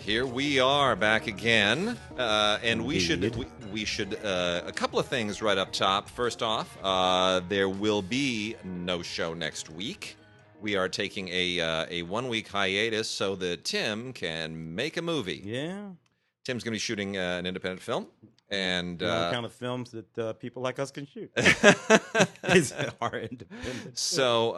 Here we are back again, and we should a couple of things right up top. First off, there will be no show next week. We are taking a 1 week hiatus so that Tim can make a movie. Yeah, Tim's going to be shooting an independent film, and the kind of films that people like us can shoot. Is our independent. So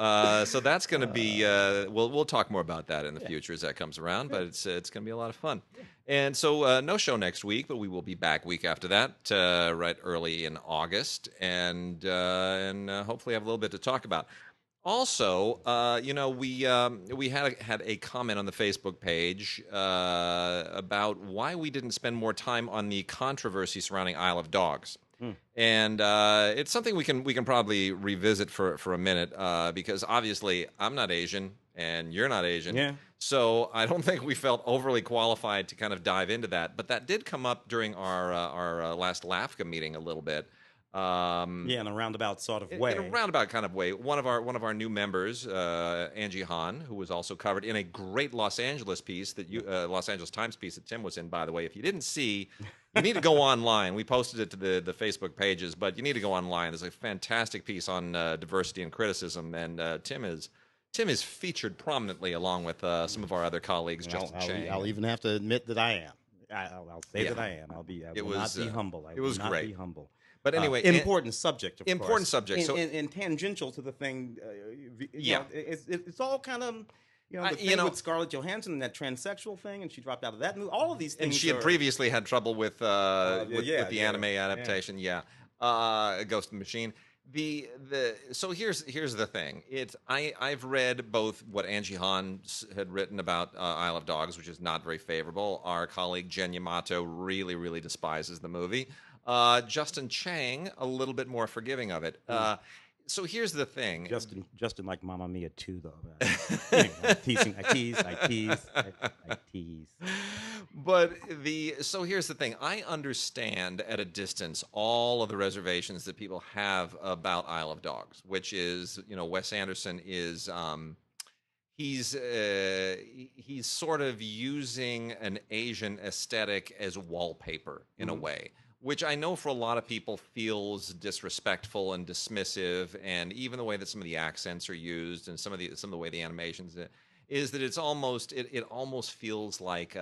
that's going to be. We'll talk more about that in the future as that comes around. But it's going to be a lot of fun. And so no show next week, but we will be back week after that, right early in August, and hopefully have a little bit to talk about. Also, we had a comment on the Facebook page about why we didn't spend more time on the controversy surrounding Isle of Dogs. And it's something we can probably revisit for a minute because obviously I'm not Asian and you're not Asian. Yeah. So I don't think we felt overly qualified to kind of dive into that. But that did come up during our last LAFCA meeting a little bit. In a roundabout sort of way. In a roundabout kind of way. One of our new members, Angie Han, who was also covered in a great Los Angeles piece that Los Angeles Times piece that Tim was in, by the way. If you didn't see, you need to go online. We posted it to the Facebook pages, but you need to go online. There's a fantastic piece on diversity and criticism, and Tim is featured prominently along with some of our other colleagues. Justin Chang. I'll even have to admit that I am. I'll say that I am. I will not be humble. It was great. Be humble. But anyway, important subject, of important course. subject. And tangential to the thing. It's all kind of the thing with Scarlett Johansson and that transsexual thing, and she dropped out of that movie. All of these things. And she had previously had trouble with the anime adaptation. Yeah, Ghost in the Machine. So here's the thing. I've read both what Angie Han had written about Isle of Dogs, which is not very favorable. Our colleague Jen Yamato really despises the movie. Justin Chang, a little bit more forgiving of it. So here's the thing. Justin like Mamma Mia too, though. I tease. But so here's the thing. I understand at a distance all of the reservations that people have about Isle of Dogs, which is, Wes Anderson is he's sort of using an Asian aesthetic as wallpaper in a way, which I know for a lot of people feels disrespectful and dismissive, and even the way that some of the accents are used and some of the way the animations is that it almost feels like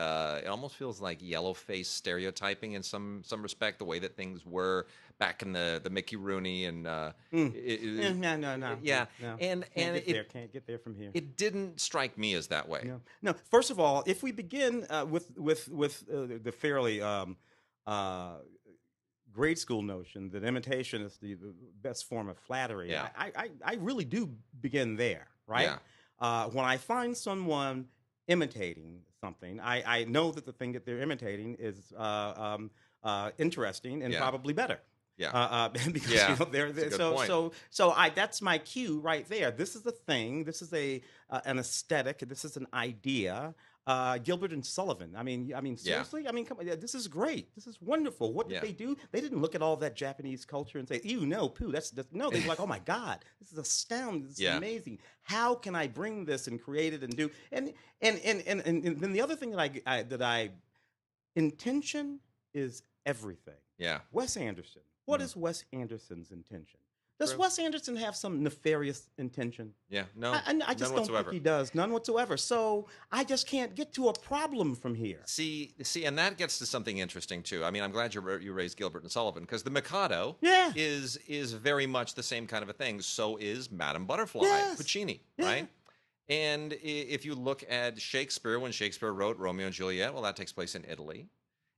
yellow face stereotyping in some respect, the way that things were back in the Mickey Rooney and no. Yeah. No. And can't get there from here. It didn't strike me as that way. No. First of all, if we begin with the fairly grade school notion that imitation is the best form of flattery. Yeah. I really do begin there, right? Yeah. When I find someone imitating something, I know that the thing that they're imitating is interesting and probably better. Yeah. Because that's my cue right there. This is a thing. This is an aesthetic. This is an idea. Gilbert and Sullivan. I mean, seriously. I mean, come on. This is great. This is wonderful. What did they do? They didn't look at all that Japanese culture and say, "Ew, no, poo." That's no. They were like, "Oh my God, this is astounding. This is amazing. How can I bring this and create it and do?" And then the other thing that I intention is everything. Yeah. Wes Anderson. What is Wes Anderson's intention? Does Wes Anderson have some nefarious intention? Yeah, no, I just don't think he does. None whatsoever. So I just can't get to a problem from here. See, and that gets to something interesting too. I mean, I'm glad you raised Gilbert and Sullivan, because the Mikado is very much the same kind of a thing. So is Madame Butterfly, Puccini, right? And if you look at Shakespeare, when Shakespeare wrote Romeo and Juliet, well, that takes place in Italy.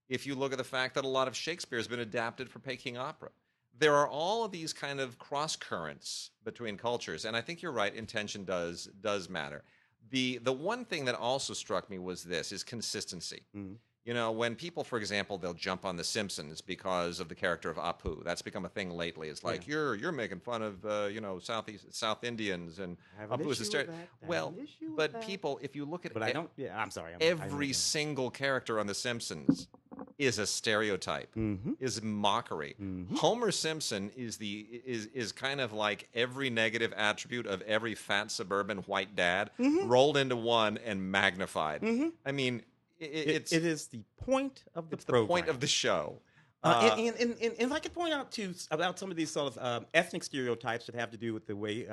If you look at the fact that a lot of Shakespeare has been adapted for Peking opera, there are all of these kind of cross currents between cultures, and I think you're right. Intention does matter. The one thing that also struck me was consistency. When people, for example, they'll jump on The Simpsons because of the character of Apu. That's become a thing lately. It's like you're making fun of South Indians, and Apu is a stereotype. Well, but people, if you look at I'm sorry. Every single character on The Simpsons is a stereotype, is mockery. Homer Simpson is kind of like every negative attribute of every fat suburban white dad rolled into one and magnified. I mean, it is the point of the program. The point of the show. And if I could point out too about some of these sort of ethnic stereotypes that have to do with the way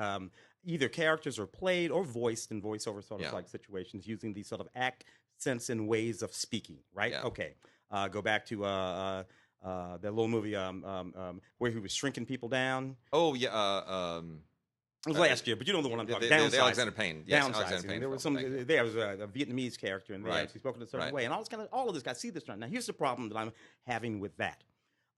either characters are played or voiced in voiceover sort of like situations, using these sort of accents and ways of speaking, right? Yeah. Okay, go back to that little movie where he was shrinking people down. Oh yeah. It was last year, but you know the one I'm talking about. The Alexander Payne. Yes, Alexander Payne. There was there was a Vietnamese character in there. He spoke in a certain way, and all of this guys see this trend. Now, here's the problem that I'm having with that.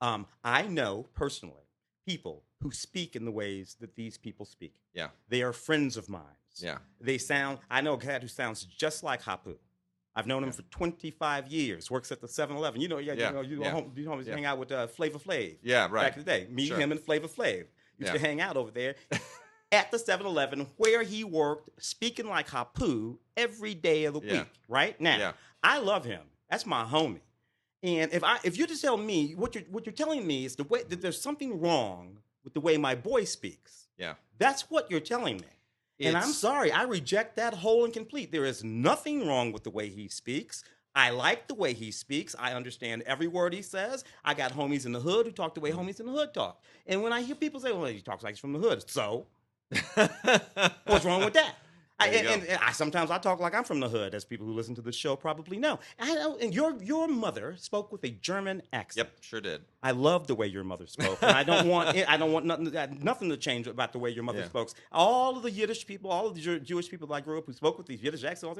I know personally people who speak in the ways that these people speak. Yeah, they are friends of mine. Yeah, I know a cat who sounds just like Hapu. I've known him for 25 years. Works at the 7-Eleven. You hang out with Flavor Flav. Yeah, right. Back in the day, him, and Flavor Flav used to hang out over there. At the 7-Eleven where he worked, speaking like Hapu every day of the week. Right now, I love him. That's my homie. And if you just tell me what you're telling me is the way that there's something wrong with the way my boy speaks. Yeah, that's what you're telling me. And I'm sorry, I reject that whole and complete. There is nothing wrong with the way he speaks. I like the way he speaks. I understand every word he says. I got homies in the hood who talk the way homies in the hood talk. And when I hear people say, "Well, he talks like he's from the hood," so. What's wrong with that? Sometimes I talk like I'm from the hood, as people who listen to the show probably know. And your mother spoke with a German accent. Yep, sure did. I love the way your mother spoke, and I don't want nothing to change about the way your mother spoke. All of the Yiddish people, all of the Jewish people I grew up who spoke with these Yiddish accents,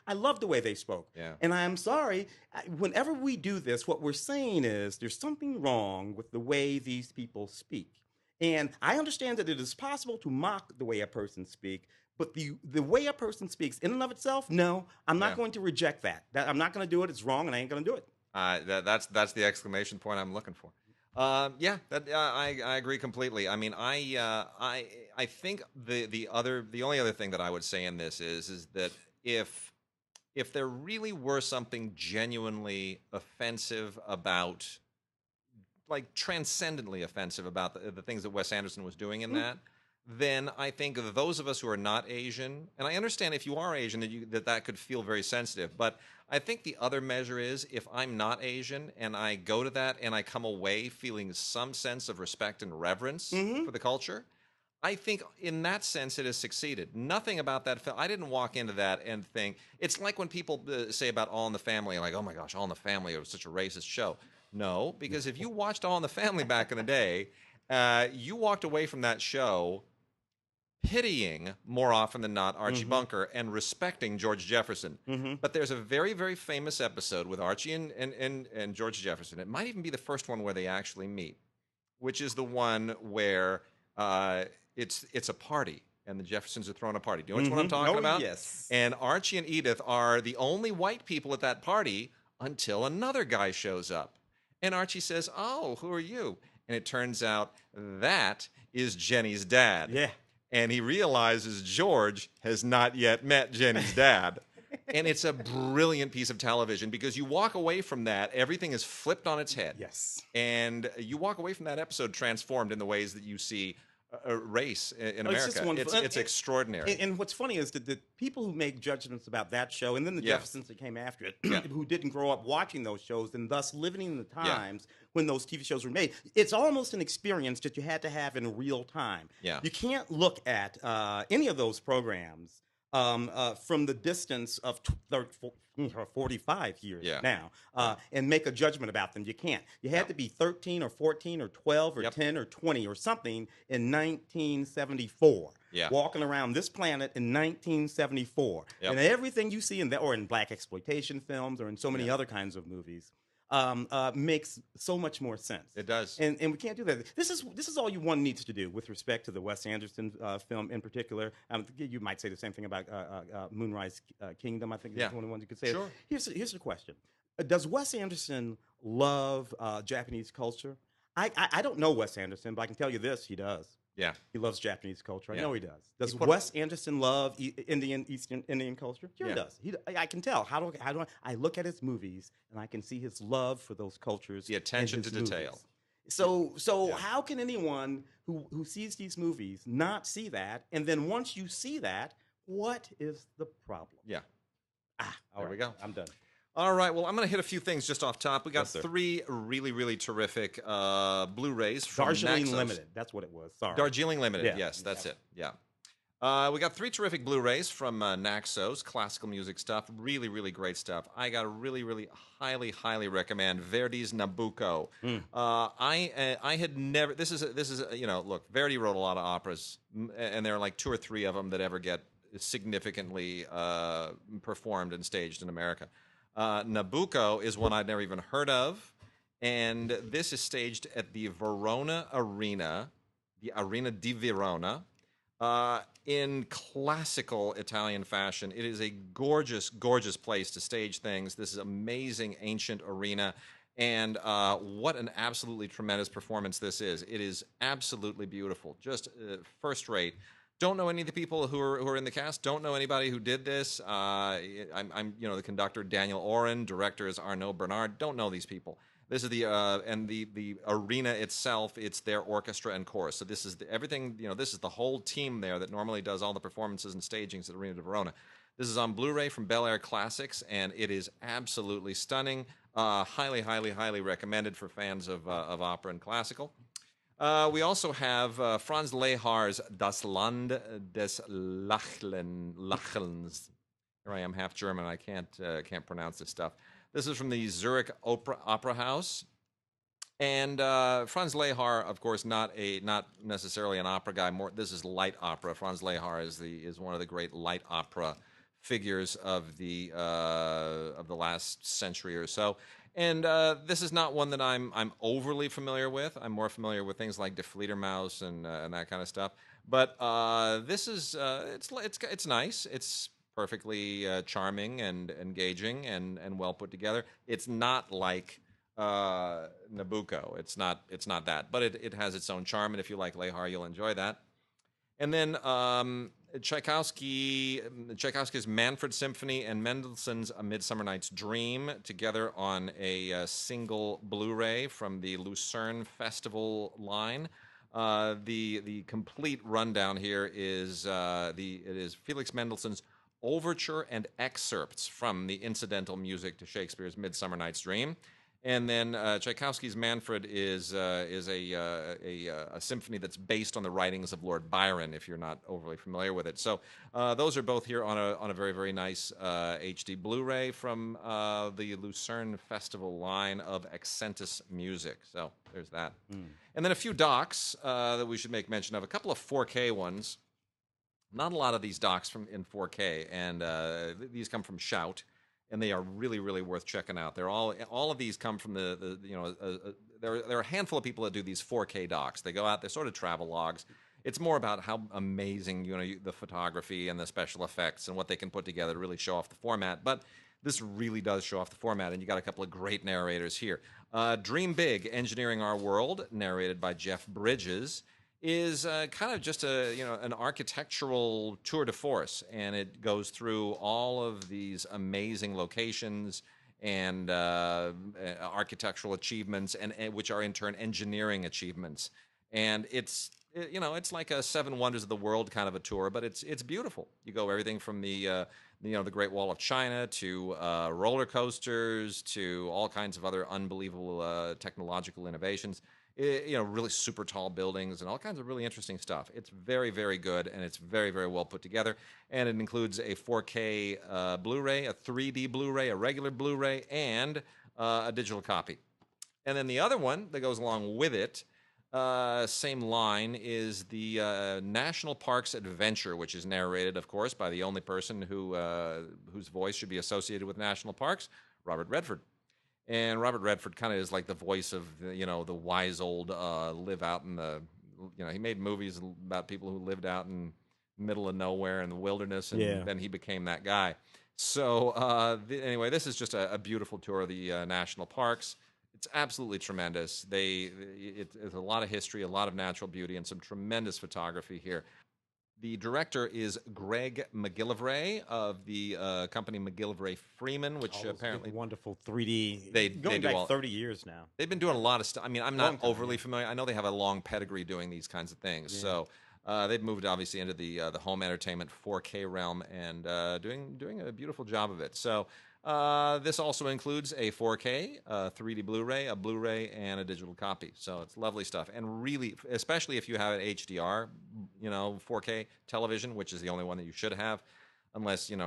I love the way they spoke. Yeah. And I'm sorry, whenever we do this, what we're saying is there's something wrong with the way these people speak. And I understand that it is possible to mock the way a person speaks, but the way a person speaks in and of itself, no, I'm not going to reject that. I'm not going to do it. It's wrong, and I ain't going to do it. That's the exclamation point I'm looking for. I agree completely. I mean, I think the only other thing that I would say in this is that if there really were something genuinely offensive about, like transcendently offensive about the things that Wes Anderson was doing in that, then I think those of us who are not Asian, and I understand if you are Asian that could feel very sensitive, but I think the other measure is if I'm not Asian and I go to that and I come away feeling some sense of respect and reverence for the culture, I think in that sense it has succeeded. Nothing about that film. I didn't walk into that and think, it's like when people say about All in the Family, like, oh my gosh, All in the Family, it was such a racist show. No, because if you watched All in the Family back in the day, you walked away from that show pitying, more often than not, Archie Bunker and respecting George Jefferson. But there's a very, very famous episode with Archie and George Jefferson. It might even be the first one where they actually meet, which is the one where it's a party. And the Jeffersons are throwing a party. Do you know which one I'm talking about? Yes. And Archie and Edith are the only white people at that party until another guy shows up. And Archie says, "Oh, who are you?" And it turns out that is Jenny's dad. Yeah. And he realizes George has not yet met Jenny's dad. And it's a brilliant piece of television because you walk away from that, everything is flipped on its head. Yes. And you walk away from that episode transformed in the ways that you see a race in America. It's extraordinary. And what's funny is that the people who make judgments about that show, and then the Jeffersons that came after it, who didn't grow up watching those shows and thus living in the times when those TV shows were made, it's almost an experience that you had to have in real time. Yeah. You can't look at any of those programs from the distance of 45 years now and make a judgment about them. You can't. You had to be 13 or 14 or 12 or 10 or 20 or something in 1974. Walking around this planet in 1974. And everything you see or in black exploitation films or in so many other kinds of movies makes so much more sense. It does. And we can't do that. This is all one needs to do with respect to the Wes Anderson film in particular. You might say the same thing about Moonrise Kingdom. I think that's one of the ones you could say. Sure. Here's the question. Does Wes Anderson love Japanese culture? I don't know Wes Anderson, but I can tell you this, he does. Yeah. He loves Japanese culture. I know he does. Does Wes Anderson love Eastern Indian culture? Sure he does. I can tell. How do I look at his movies and I can see his love for those cultures. The attention to detail. So how can anyone who sees these movies not see that? And then once you see that, what is the problem? Yeah. There we go. I'm done. All right, well, I'm going to hit a few things just off top. We got 3 really, really terrific Blu-rays from Darjeeling Naxos. Limited. That's what it was. Sorry. Darjeeling Limited, yes, that's it. Yeah. We got 3 terrific Blu-rays from Naxos, classical music stuff. Really, really great stuff. I got to really, really highly recommend Verdi's Nabucco. I had never. This is look, Verdi wrote a lot of operas, and there are like 2 or 3 of them that ever get significantly performed and staged in America. Nabucco is one I'd never even heard of, and this is staged at the Verona Arena, the Arena di Verona, in classical Italian fashion. It is a gorgeous, gorgeous place to stage things. This is amazing ancient arena, and what an absolutely tremendous performance this is. It is absolutely beautiful, just first rate. Don't know any of the people who are in the cast. Don't know anybody who did this. I'm the conductor Daniel Oren, director is Arnaud Bernard. Don't know these people. This is the arena itself. It's their orchestra and chorus. So this is everything. This is the whole team there that normally does all the performances and stagings at Arena di Verona. This is on Blu-ray from Bel Air Classics, and it is absolutely stunning. Highly recommended for fans of opera and classical. We also have Franz Lehar's Das Land des Lachelms. Here I am, half German. I can't pronounce this stuff. This is from the Zurich Opera House, and Franz Lehar, of course, not necessarily an opera guy. This is light opera. Franz Lehar is one of the great light opera figures of the last century or so. And this is not one that I'm overly familiar with. I'm more familiar with things like Die Fledermaus and that kind of stuff. But this is it's nice. It's perfectly charming and engaging and well put together. It's not like Nabucco. It's not that. But it has its own charm, and if you like Lehar, you'll enjoy that. And then Tchaikovsky's Manfred Symphony and Mendelssohn's A Midsummer Night's Dream together on a single Blu-ray from the Lucerne Festival line. The complete rundown here is it is Felix Mendelssohn's overture and excerpts from the incidental music to Shakespeare's Midsummer Night's Dream. And then Tchaikovsky's Manfred is a symphony that's based on the writings of Lord Byron, if you're not overly familiar with it. So those are both here on a very, very nice HD Blu-ray from the Lucerne Festival line of Accentus Music. So there's that. And then a few docs that we should make mention of. A couple of 4K ones. Not a lot of these docs in 4K, and these come from Shout. And they are really, really worth checking out. They're all of these come from there are a handful of people that do these 4K docs. They go out, they're sort of travel logs. It's more about how amazing the photography and the special effects and what they can put together to really show off the format. But this really does show off the format, and you got a couple of great narrators here. Dream Big, Engineering Our World, narrated by Jeff Bridges, is kind of just an architectural tour de force, and it goes through all of these amazing locations and architectural achievements, and which are in turn engineering achievements. And it's like a Seven Wonders of the World kind of a tour, but it's beautiful. You go everything from the Great Wall of China to roller coasters to all kinds of other unbelievable technological innovations. Really super tall buildings and all kinds of really interesting stuff. It's very, very good, and it's very, very well put together. And it includes a 4K Blu-ray, a 3D Blu-ray, a regular Blu-ray, and a digital copy. And then the other one that goes along with it, same line, is the National Parks Adventure, which is narrated, of course, by the only person whose voice should be associated with national parks, Robert Redford. And Robert Redford kind of is like the voice of the wise old live out in the he made movies about people who lived out in the middle of nowhere in the wilderness, and then he became that guy. So anyway, this is just a beautiful tour of the national parks. It's absolutely tremendous. It's a lot of history, a lot of natural beauty, and some tremendous photography here. The director is Greg McGillivray of the company McGillivray Freeman, which apparently wonderful 3D. They going do back 30 years now. They've been doing a lot of stuff. I mean, I'm not overly familiar. I know they have a long pedigree doing these kinds of things. Yeah. So they've moved obviously into the home entertainment 4K realm and doing a beautiful job of it. So This also includes a 4K, a 3D Blu-ray, a Blu-ray, and a digital copy. So it's lovely stuff. And really, especially if you have an HDR, 4K television, which is the only one that you should have, unless you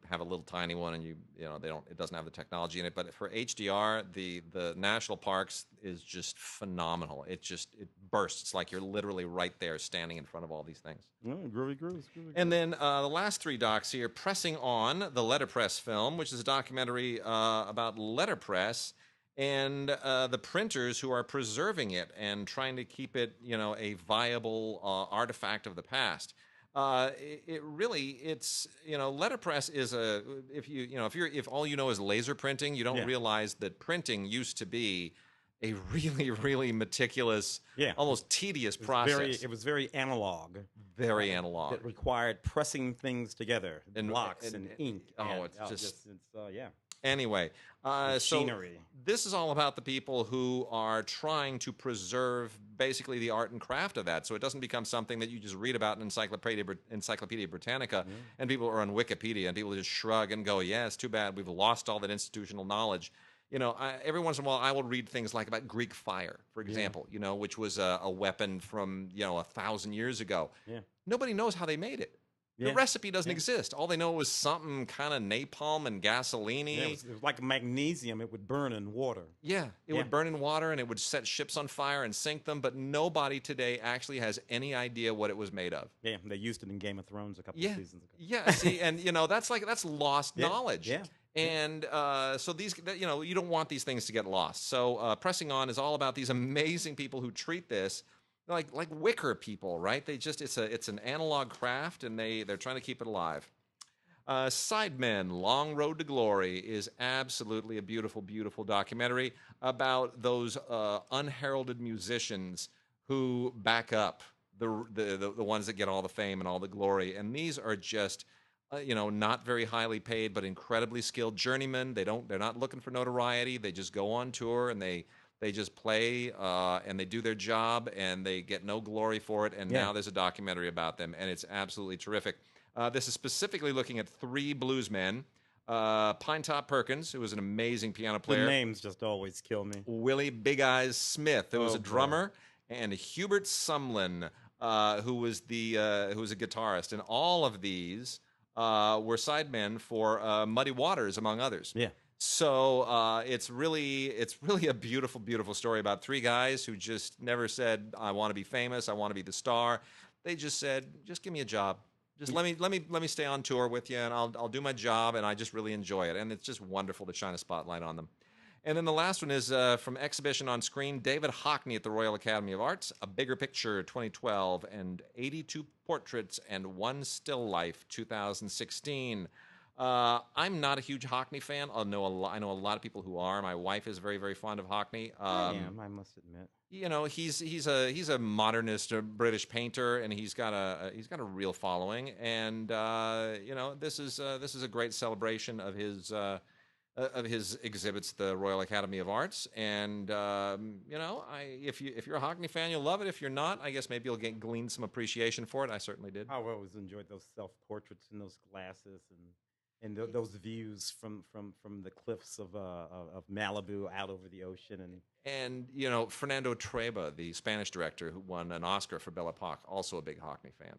have a little tiny one and it doesn't have the technology in it. But for HDR, the national parks is just phenomenal. It bursts like you're literally right there standing in front of all these things. Groovy grooves. And then the last three docs here, Pressing On, the letterpress film, which is a documentary about letterpress and the printers who are preserving it and trying to keep it, a viable artifact of the past. It's letterpress is if all you know is laser printing, you don't realize that printing used to be a really, really meticulous, almost tedious process. It was very analog. Very analog. It required pressing things together, blocks and ink. Anyway, machinery. So this is all about the people who are trying to preserve basically the art and craft of that, so it doesn't become something that you just read about in Encyclopedia Britannica, and people are on Wikipedia, and people just shrug and go, "Yeah, it's too bad we've lost all that institutional knowledge." Every once in a while, I will read things like about Greek fire, for example, which was a weapon from 1,000 years ago. Yeah. Nobody knows how they made it. The recipe doesn't exist. All they know was something kind of napalm and gasoline-y. Yeah, it was like magnesium. It would burn in water. Yeah, it would burn in water, and it would set ships on fire and sink them, but nobody today actually has any idea what it was made of. Yeah, they used it in Game of Thrones a couple of seasons ago. Yeah, see, and that's lost knowledge. Yeah. And so these, you don't want these things to get lost. So Pressing On is all about these amazing people who treat this like wicker people, right? It's an analog craft, and they're trying to keep it alive. Sidemen, Long Road to Glory is absolutely a beautiful, beautiful documentary about those unheralded musicians who back up the ones that get all the fame and all the glory. And these are just not very highly paid, but incredibly skilled journeymen. They're not looking for notoriety. They just go on tour and they just play and they do their job and they get no glory for it. And now there's a documentary about them, and it's absolutely terrific. This is specifically looking at three bluesmen. Pinetop Perkins, who was an amazing piano player. The names just always kill me. Willie Big Eyes Smith, who was a drummer, and Hubert Sumlin, who was a guitarist. And all of these were sidemen for Muddy Waters, among others. Yeah. So it's really a beautiful, beautiful story about three guys who just never said, "I want to be famous, I want to be the star." They just said, "Just give me a job. Just let me stay on tour with you, and I'll do my job, and I just really enjoy it." And it's just wonderful to shine a spotlight on them. And then the last one is from Exhibition on Screen, David Hockney at the Royal Academy of Arts, A Bigger Picture 2012, and 82 Portraits and One Still Life 2016. I'm not a huge Hockney fan. I know a lot of people who are. My wife is very, very fond of Hockney. I am, I must admit. He's a modernist, a British painter, and he's got a real following. And this is a great celebration of his exhibits at the Royal Academy of Arts. And if you're a Hockney fan, you'll love it. If you're not, I guess maybe you'll glean some appreciation for it. I certainly did. I always enjoyed those self-portraits and those glasses and those views from the cliffs of Malibu out over the ocean. And Fernando Trueba, the Spanish director who won an Oscar for Belle Époque, also a big Hockney fan.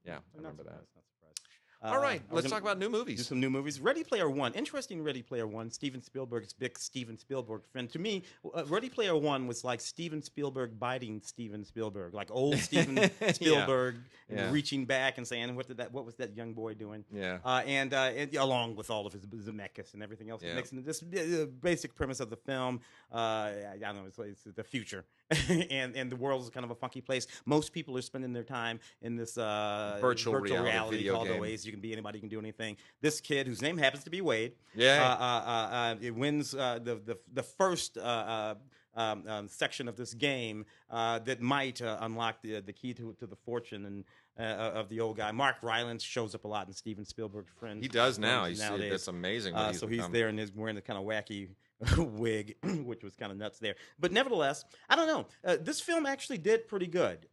Yeah, I remember that. Not surprised. All right, let's talk about new movies. Do some new movies. Ready Player One. Interesting Ready Player One. Steven Spielberg's big Steven Spielberg friend. To me, Ready Player One was like Steven Spielberg biting Steven Spielberg. Like old Steven Spielberg reaching back and saying, what was that young boy doing? Yeah. And along with all of his Zemeckis and everything else. Yeah. This basic premise of the film, I don't know, it's the future. and the world is kind of a funky place. Most people are spending their time in this virtual reality video called game. Oasis. You can be anybody, you can do anything. This kid, whose name happens to be Wade, it wins the first section of this game that might unlock the key to the fortune of the old guy. Mark Rylance shows up a lot in Steven Spielberg's friends. He does now. That's amazing. So he's there and is wearing the kind of wacky wig, which was kind of nuts there. But nevertheless, I don't know. This film actually did pretty good,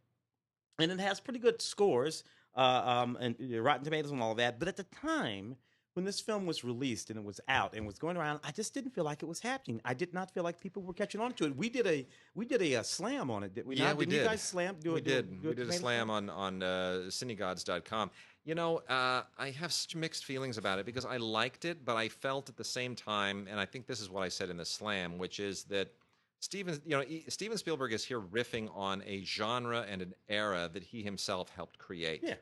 and it has pretty good scores and Rotten Tomatoes and all of that. But at the time, when this film was released and it was out and was going around, I just didn't feel like it was happening. I did not feel like people were catching on to it. We did a slam on it, did we? Yeah, not? we did. You guys slam? We did. We did a slam on cinegods.com. You know, I have such mixed feelings about it because I liked it, but I felt at the same time, and I think this is what I said in the slam, which is that Steven Spielberg is here riffing on a genre and an era that he himself helped create. Yeah.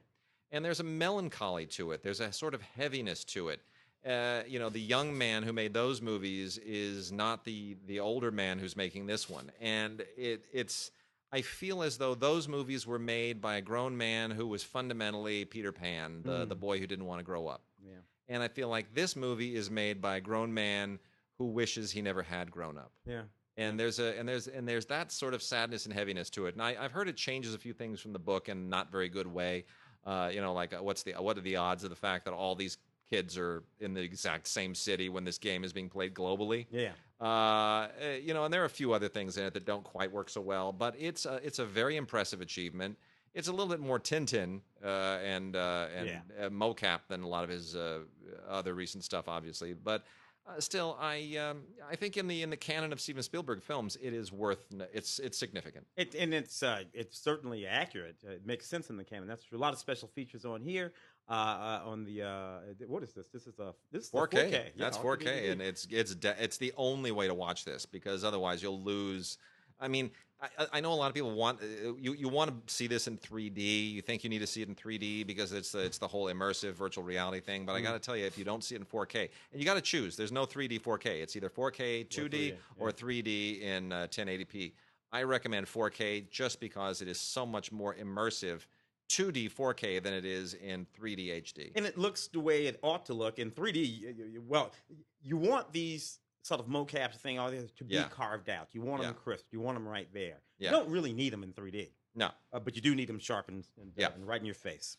And there's a melancholy to it. There's a sort of heaviness to it. The young man who made those movies is not the older man who's making this one. And it's I feel as though those movies were made by a grown man who was fundamentally Peter Pan, the boy who didn't want to grow up. Yeah. And I feel like this movie is made by a grown man who wishes he never had grown up. Yeah. And there's that sort of sadness and heaviness to it. And I've heard it changes a few things from the book in not very good way. What are the odds of the fact that all these kids are in the exact same city when this game is being played globally? Yeah. And there are a few other things in it that don't quite work so well, but it's a very impressive achievement. It's a little bit more Tintin and mocap than a lot of his other recent stuff, obviously, but. Still, I think in the canon of Steven Spielberg films, it is it's significant. It's certainly accurate. It makes sense in the canon. That's a lot of special features on here. On the what is this? This is 4K. 4K. That's 4K, and it's the only way to watch this because otherwise you'll lose. I mean, I know a lot of people want you want to see this in 3D. You think you need to see it in 3D because it's the whole immersive virtual reality thing. But I got to tell you, if you don't see it in 4K, and you got to choose, there's no 3D 4K. It's either 4K 2D or 3D in 1080p. I recommend 4K just because it is so much more immersive 2D 4K than it is in 3D HD. And it looks the way it ought to look in 3D. Well, you want these sort of mocap thing all this to be carved out. You want them crisp. You want them right there. You don't really need them in 3D. No. But you do need them sharpened and right in your face.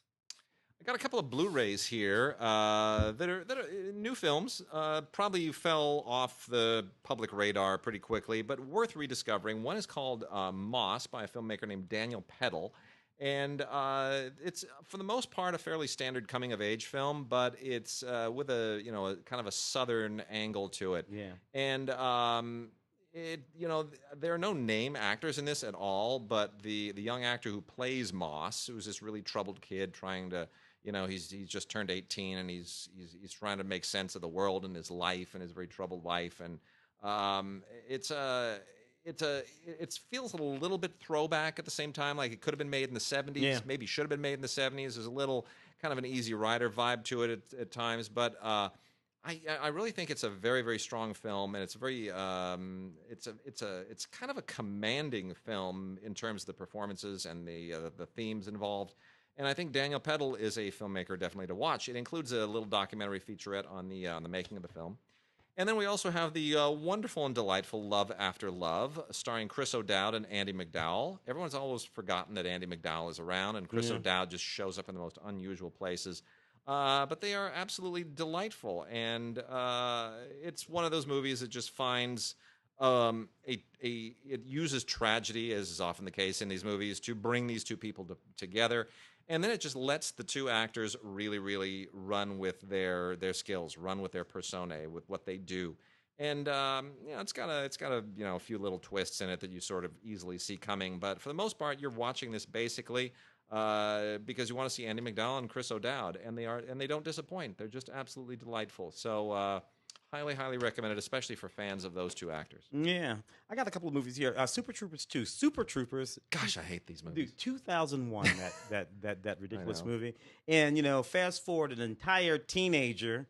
I got a couple of Blu-rays here that are new films. Probably fell off the public radar pretty quickly, but worth rediscovering. One is called Moss by a filmmaker named Daniel Peddle. And it's, for the most part, a fairly standard coming-of-age film, but it's with a kind of a southern angle to it. Yeah. And there are no name actors in this at all, but the young actor who plays Moss, who's this really troubled kid trying to, he's just turned 18 and he's trying to make sense of the world and his life and his very troubled life, and it feels a little bit throwback at the same time, like it could have been made in the 70s, maybe should have been made in the 70s. There's a little kind of an Easy Rider vibe to it at times, but I really think it's a very, very strong film, and it's very it's kind of a commanding film in terms of the performances and the themes involved. And I think Daniel Peddle is a filmmaker definitely to watch. It includes a little documentary featurette on the making of the film. And then we also have the wonderful and delightful Love After Love, starring Chris O'Dowd and Andie MacDowell. Everyone's always forgotten that Andie MacDowell is around, and Chris O'Dowd just shows up in the most unusual places. But they are absolutely delightful, and it's one of those movies that just finds it uses tragedy, as is often the case in these movies, to bring these two people together. And then it just lets the two actors really, really run with their skills, run with their personae, with what they do. And it's got a few little twists in it that you sort of easily see coming. But for the most part, you're watching this basically because you want to see Andie MacDowell and Chris O'Dowd, and they don't disappoint. They're just absolutely delightful. So highly, highly recommended, especially for fans of those two actors. Yeah. I got a couple of movies here. Super Troopers 2. Super Troopers. Gosh, I hate these movies. Dude, 2001, that ridiculous movie. And, fast forward an entire teenager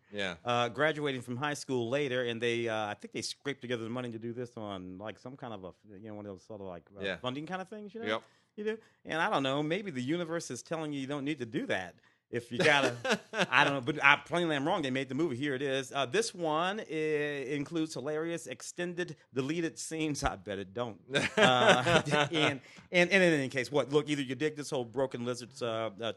graduating from high school later, and I think they scraped together the money to do this on, like, some kind of one of those sort of, like, funding kind of things, Yep. You do? And I don't know, maybe the universe is telling you don't need to do that. If you gotta, I don't know, but I plainly am wrong. They made the movie. Here it is. This one includes hilarious extended deleted scenes. I bet it don't. And in any case, look, either you dig this whole Broken Lizards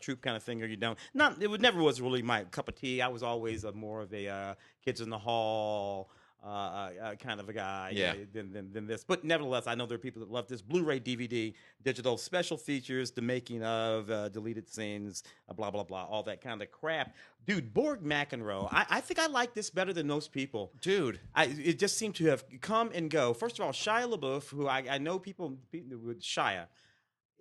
troop kind of thing, or you don't. It never was really my cup of tea. I was always more of a Kids in the Hall, kind of a guy Yeah. than this. But nevertheless, I know there are people that love this. Blu-ray, DVD, digital, special features, the making of, deleted scenes, blah, blah, blah, all that kind of crap. Dude, Borg McEnroe, I think I like this better than most people. Dude. It just seemed to have come and go. First of all, Shia LaBeouf, who I know people with Shia,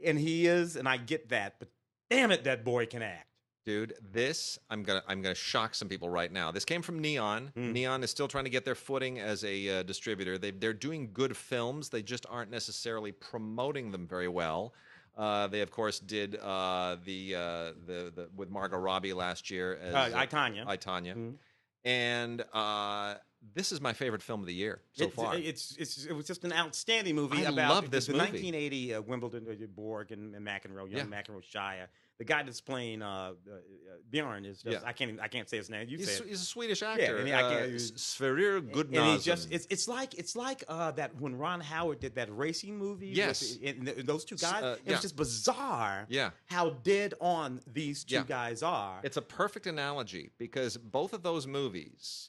and he is, and I get that, but damn it, that boy can act. Dude, this I'm gonna shock some people right now. This came from Neon. Neon is still trying to get their footing as a distributor. They're doing good films. They just aren't necessarily promoting them very well. They of course did the with Margot Robbie last year as I, Tonya. And this is my favorite film of the year so far. It was just an outstanding movie. I about love this the movie. 1980 Wimbledon Borg and McEnroe, McEnroe Shia. The guy that's playing Bjorn is just I can't say his name. Say it. He's a Swedish actor. Yeah, I can't. Sverrir Gudnason. And he's just it's like that when Ron Howard did that racing movie. Yes, with those two guys. It was just bizarre. Yeah. How dead on these two guys are. It's a perfect analogy because both of those movies.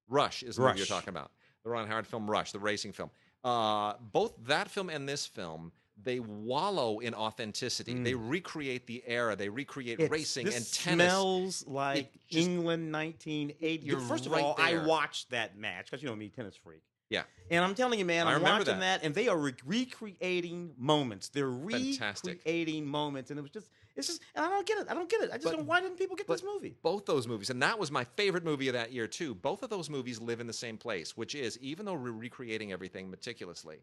Rush is the movie you're talking about. The Ron Howard film Rush, the racing film. Both that film and this film, they wallow in authenticity. They recreate the era. They recreate racing and tennis. Smells like England 1980. First of all, I watched that match because you know me, tennis freak. Yeah. And I'm telling you, man, I'm watching that, and they are recreating moments. They're recreating moments, and it's just, and I don't get it. I just don't. Why didn't people get this movie? Both those movies, and that was my favorite movie of that year too. Both of those movies live in the same place, which is even though we're recreating everything meticulously,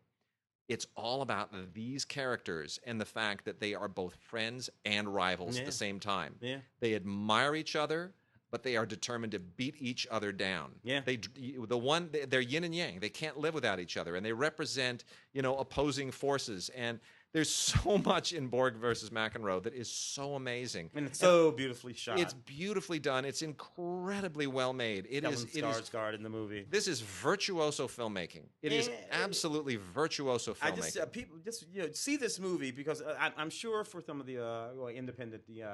it's all about these characters and the fact that they are both friends and rivals at the same time. Yeah. They admire each other, but they are determined to beat each other down. Yeah. They're yin and yang. They can't live without each other, and they represent, opposing forces. And there's so much in Borg versus McEnroe that is so amazing. And it's so beautifully shot. It's beautifully done. It's incredibly well made. It is Skarsgård in the movie. This is virtuoso filmmaking. It is absolutely virtuoso filmmaking. People just see this movie because I'm sure for some of the independent, the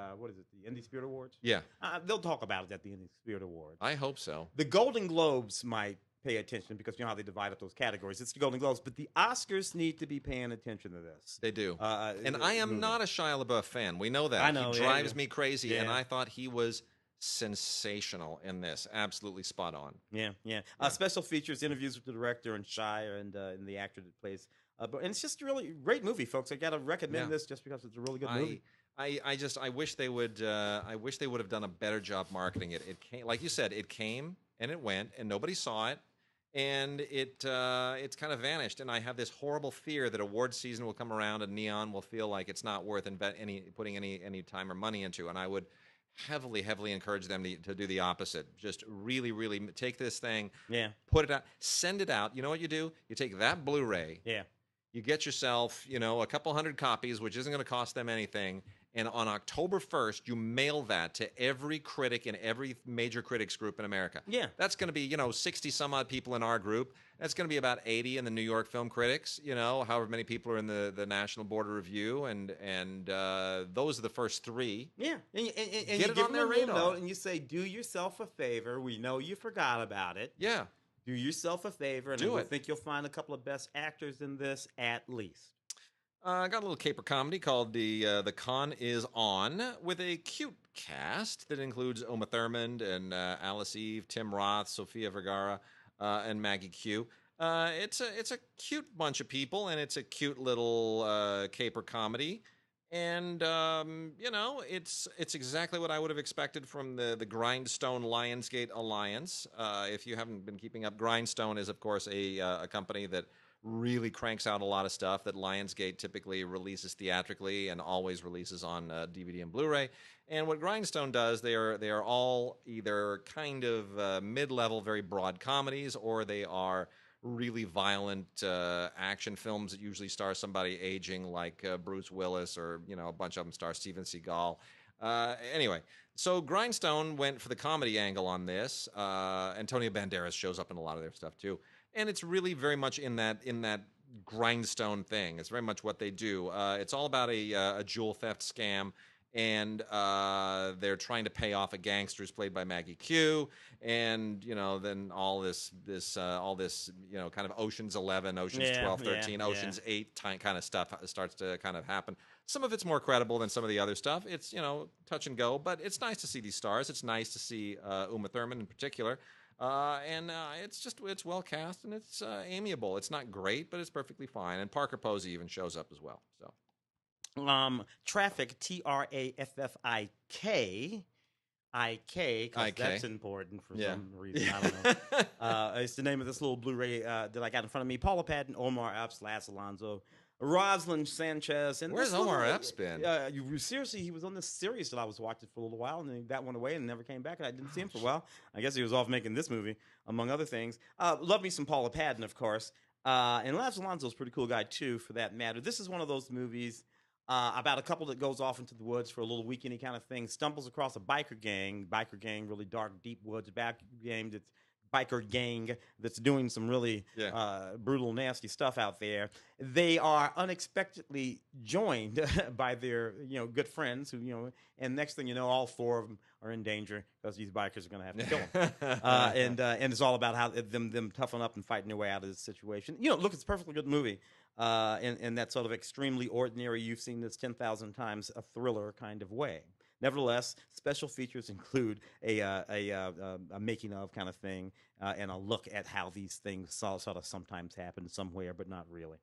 Indie Spirit Awards. Yeah. They'll talk about it at the Indie Spirit Awards. I hope so. The Golden Globes might pay attention because you know how they divide up those categories. It's the Golden Globes, but the Oscars need to be paying attention to this. They do. And I am not a Shia LaBeouf fan. We know that. I know. He drives me crazy, and I thought he was sensational in this. Absolutely spot on. Yeah. Special features, interviews with the director and Shia and the actor that plays. And it's just a really great movie, folks. I got to recommend this just because it's a really good movie. I wish they would. I wish they would have done a better job marketing it. It came, like you said, it came and it went, and nobody saw it. And it's kind of vanished, and I have this horrible fear that award season will come around and Neon will feel like it's not worth putting any time or money into. And I would heavily encourage them to do the opposite. Just really take this thing, put it out, send it out. You know what you do? You take that Blu-ray, you get yourself a couple hundred copies, which isn't going to cost them anything. And on October 1st, you mail that to every critic in every major critics group in America. Yeah. That's going to be, 60 some odd people in our group. That's going to be about 80 in the New York Film Critics, however many people are in the National Board of Review. And those are the first three. Yeah. And get it on their radar. And you say, do yourself a favor. We know you forgot about it. Yeah. Do yourself a favor. And I think you'll find a couple of best actors in this at least. I got a little caper comedy called The Con Is On with a cute cast that includes Uma Thurman and Alice Eve, Tim Roth, Sofia Vergara, and Maggie Q. It's a cute bunch of people, and it's a cute little caper comedy. And, it's exactly what I would have expected from the Grindstone Lionsgate alliance. If you haven't been keeping up, Grindstone is, of course, a company that really cranks out a lot of stuff that Lionsgate typically releases theatrically and always releases on DVD and Blu-ray. And what Grindstone does, they are all either kind of mid-level, very broad comedies, or they are really violent action films that usually star somebody aging like Bruce Willis, or a bunch of them star Steven Seagal. Anyway, so Grindstone went for the comedy angle on this. Antonio Banderas shows up in a lot of their stuff too. And it's really very much in that Grindstone thing. It's very much what they do. It's all about a jewel theft scam, and they're trying to pay off a gangster who's played by Maggie Q, and then all this kind of Ocean's 11, Ocean's 12, 13, Ocean's 8 kind of stuff starts to kind of happen. Some of it's more credible than some of the other stuff. It's touch and go, but it's nice to see these stars. It's nice to see Uma Thurman in particular. And it's well cast, and it's amiable. It's not great, but it's perfectly fine. And Parker Posey even shows up as well. So, Traffic, Traffic, because that's important for some reason. I don't know. It's the name of this little Blu-ray that I got in front of me. Paula Patton, Omar Epps, Laz Alonso, Rosalind Sanchez. And where's Omar Epps been? Seriously, he was on this series that I was watching for a little while, and then that went away and never came back, and I didn't see him for a while. I guess he was off making this movie, among other things. Love me some Paula Patton, of course. And Laz Alonso's a pretty cool guy, too, for that matter. This is one of those movies about a couple that goes off into the woods for a little weekendy kind of thing, stumbles across a biker gang, really dark, deep woods, biker gang that's doing some really brutal, nasty stuff out there. They are unexpectedly joined by their good friends who and next thing you know, all four of them are in danger because these bikers are going to have to kill them. And it's all about how them toughen up and fighting their way out of this situation. Look, it's a perfectly good movie. In that sort of extremely ordinary, you've seen this 10,000 times, a thriller kind of way. Nevertheless, special features include a making of kind of thing and a look at how these things sort of sometimes happen somewhere, but not really.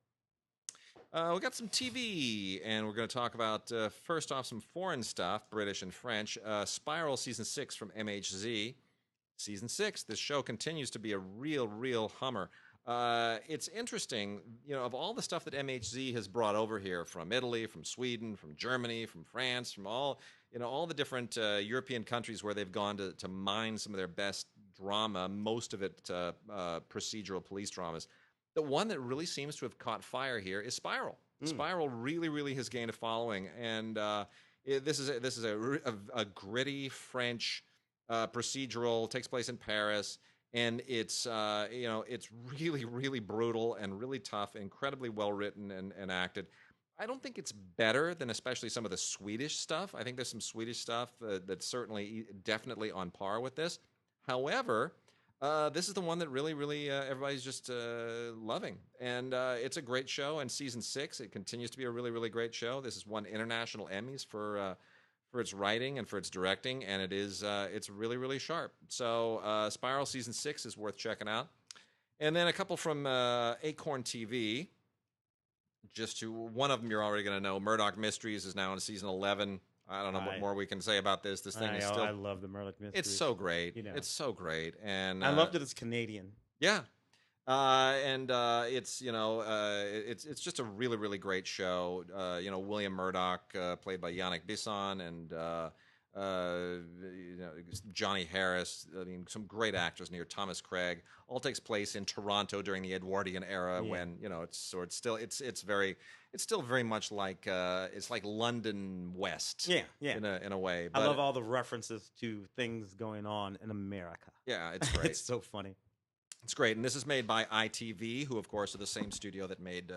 We got some TV, and we're going to talk about, first off, some foreign stuff, British and French. Spiral Season 6 from MHZ. Season 6, this show continues to be a real hummer. It's interesting, of all the stuff that MHZ has brought over here from Italy, from Sweden, from Germany, from France, from all the different European countries where they've gone to mine some of their best drama, most of it procedural police dramas. The one that really seems to have caught fire here is Spiral. Spiral really has gained a following, and this is a gritty French procedural, takes place in Paris. And it's it's really brutal and really tough, incredibly well written and acted. I don't think it's better than especially some of the Swedish stuff. I think there's some Swedish stuff that's certainly definitely on par with this. However, this is the one that really everybody's just loving, and it's a great show. And season 6, it continues to be a really great show. This has won international Emmys for its writing and for its directing, and it's really sharp. So Spiral Season 6 is worth checking out. And then a couple from Acorn TV. One of them you're already going to know. Murdoch Mysteries is now in season 11. I don't know what more we can say about this. This thing is still... I love the Murdoch Mysteries. It's so great. It's so great. And I love that it's Canadian. Yeah. It's it's just a really great show. William Murdoch, played by Yannick Bisson, and Johnny Harris. I mean, some great actors near Thomas Craig. All takes place in Toronto during the Edwardian era, when it's still very much like it's like London West. In a way. But I love all the references to things going on in America. Yeah, it's great. It's so funny. It's great, and this is made by ITV, who, of course, are the same studio that made...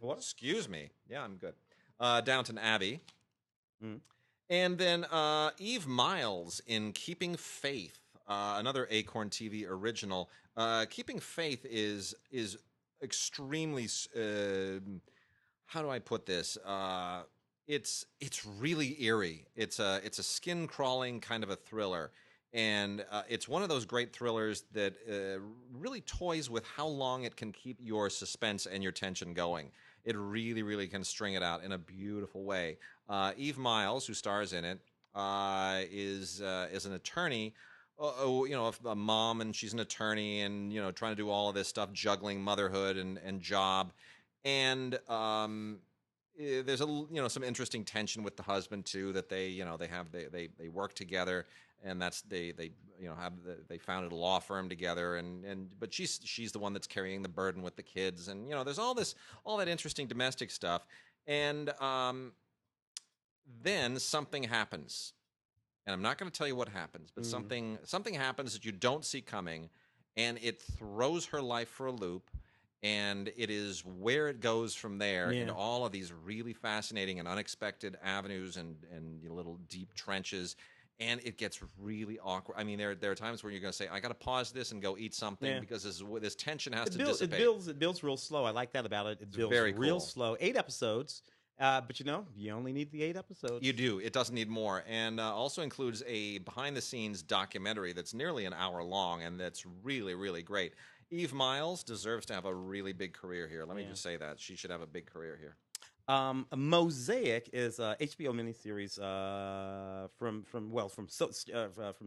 What? Excuse me. Yeah, I'm good. Downton Abbey. And then Eve Miles in Keeping Faith, another Acorn TV original. Keeping Faith is extremely... how do I put this? It's really eerie. It's a skin-crawling kind of a thriller. And it's one of those great thrillers that really toys with how long it can keep your suspense and your tension going. It really can string it out in a beautiful way. Eve Miles, who stars in it, is an attorney, a mom, and she's an attorney, and trying to do all of this stuff, juggling motherhood and job, and there's some interesting tension with the husband too, that they work together. And they founded a law firm together, but she's the one that's carrying the burden with the kids, and there's all that interesting domestic stuff, and then something happens, and I'm not going to tell you what happens, but something happens that you don't see coming, and it throws her life for a loop, and it is where it goes from there Yeah. into all of these really fascinating and unexpected avenues and little deep trenches. And it gets really awkward. I mean, there are times where you're going to say, "I got to pause this and go eat something," because this tension has to dissipate. It builds real slow. I like that about it. It builds very real cool. slow. 8 episodes, but you only need the 8 episodes. You do. It doesn't need more, and also includes a behind-the-scenes documentary that's nearly an hour long, and that's really, really great. Eve Miles deserves to have a really big career here. Let me just say that she should have a big career here. Mosaic is a HBO miniseries from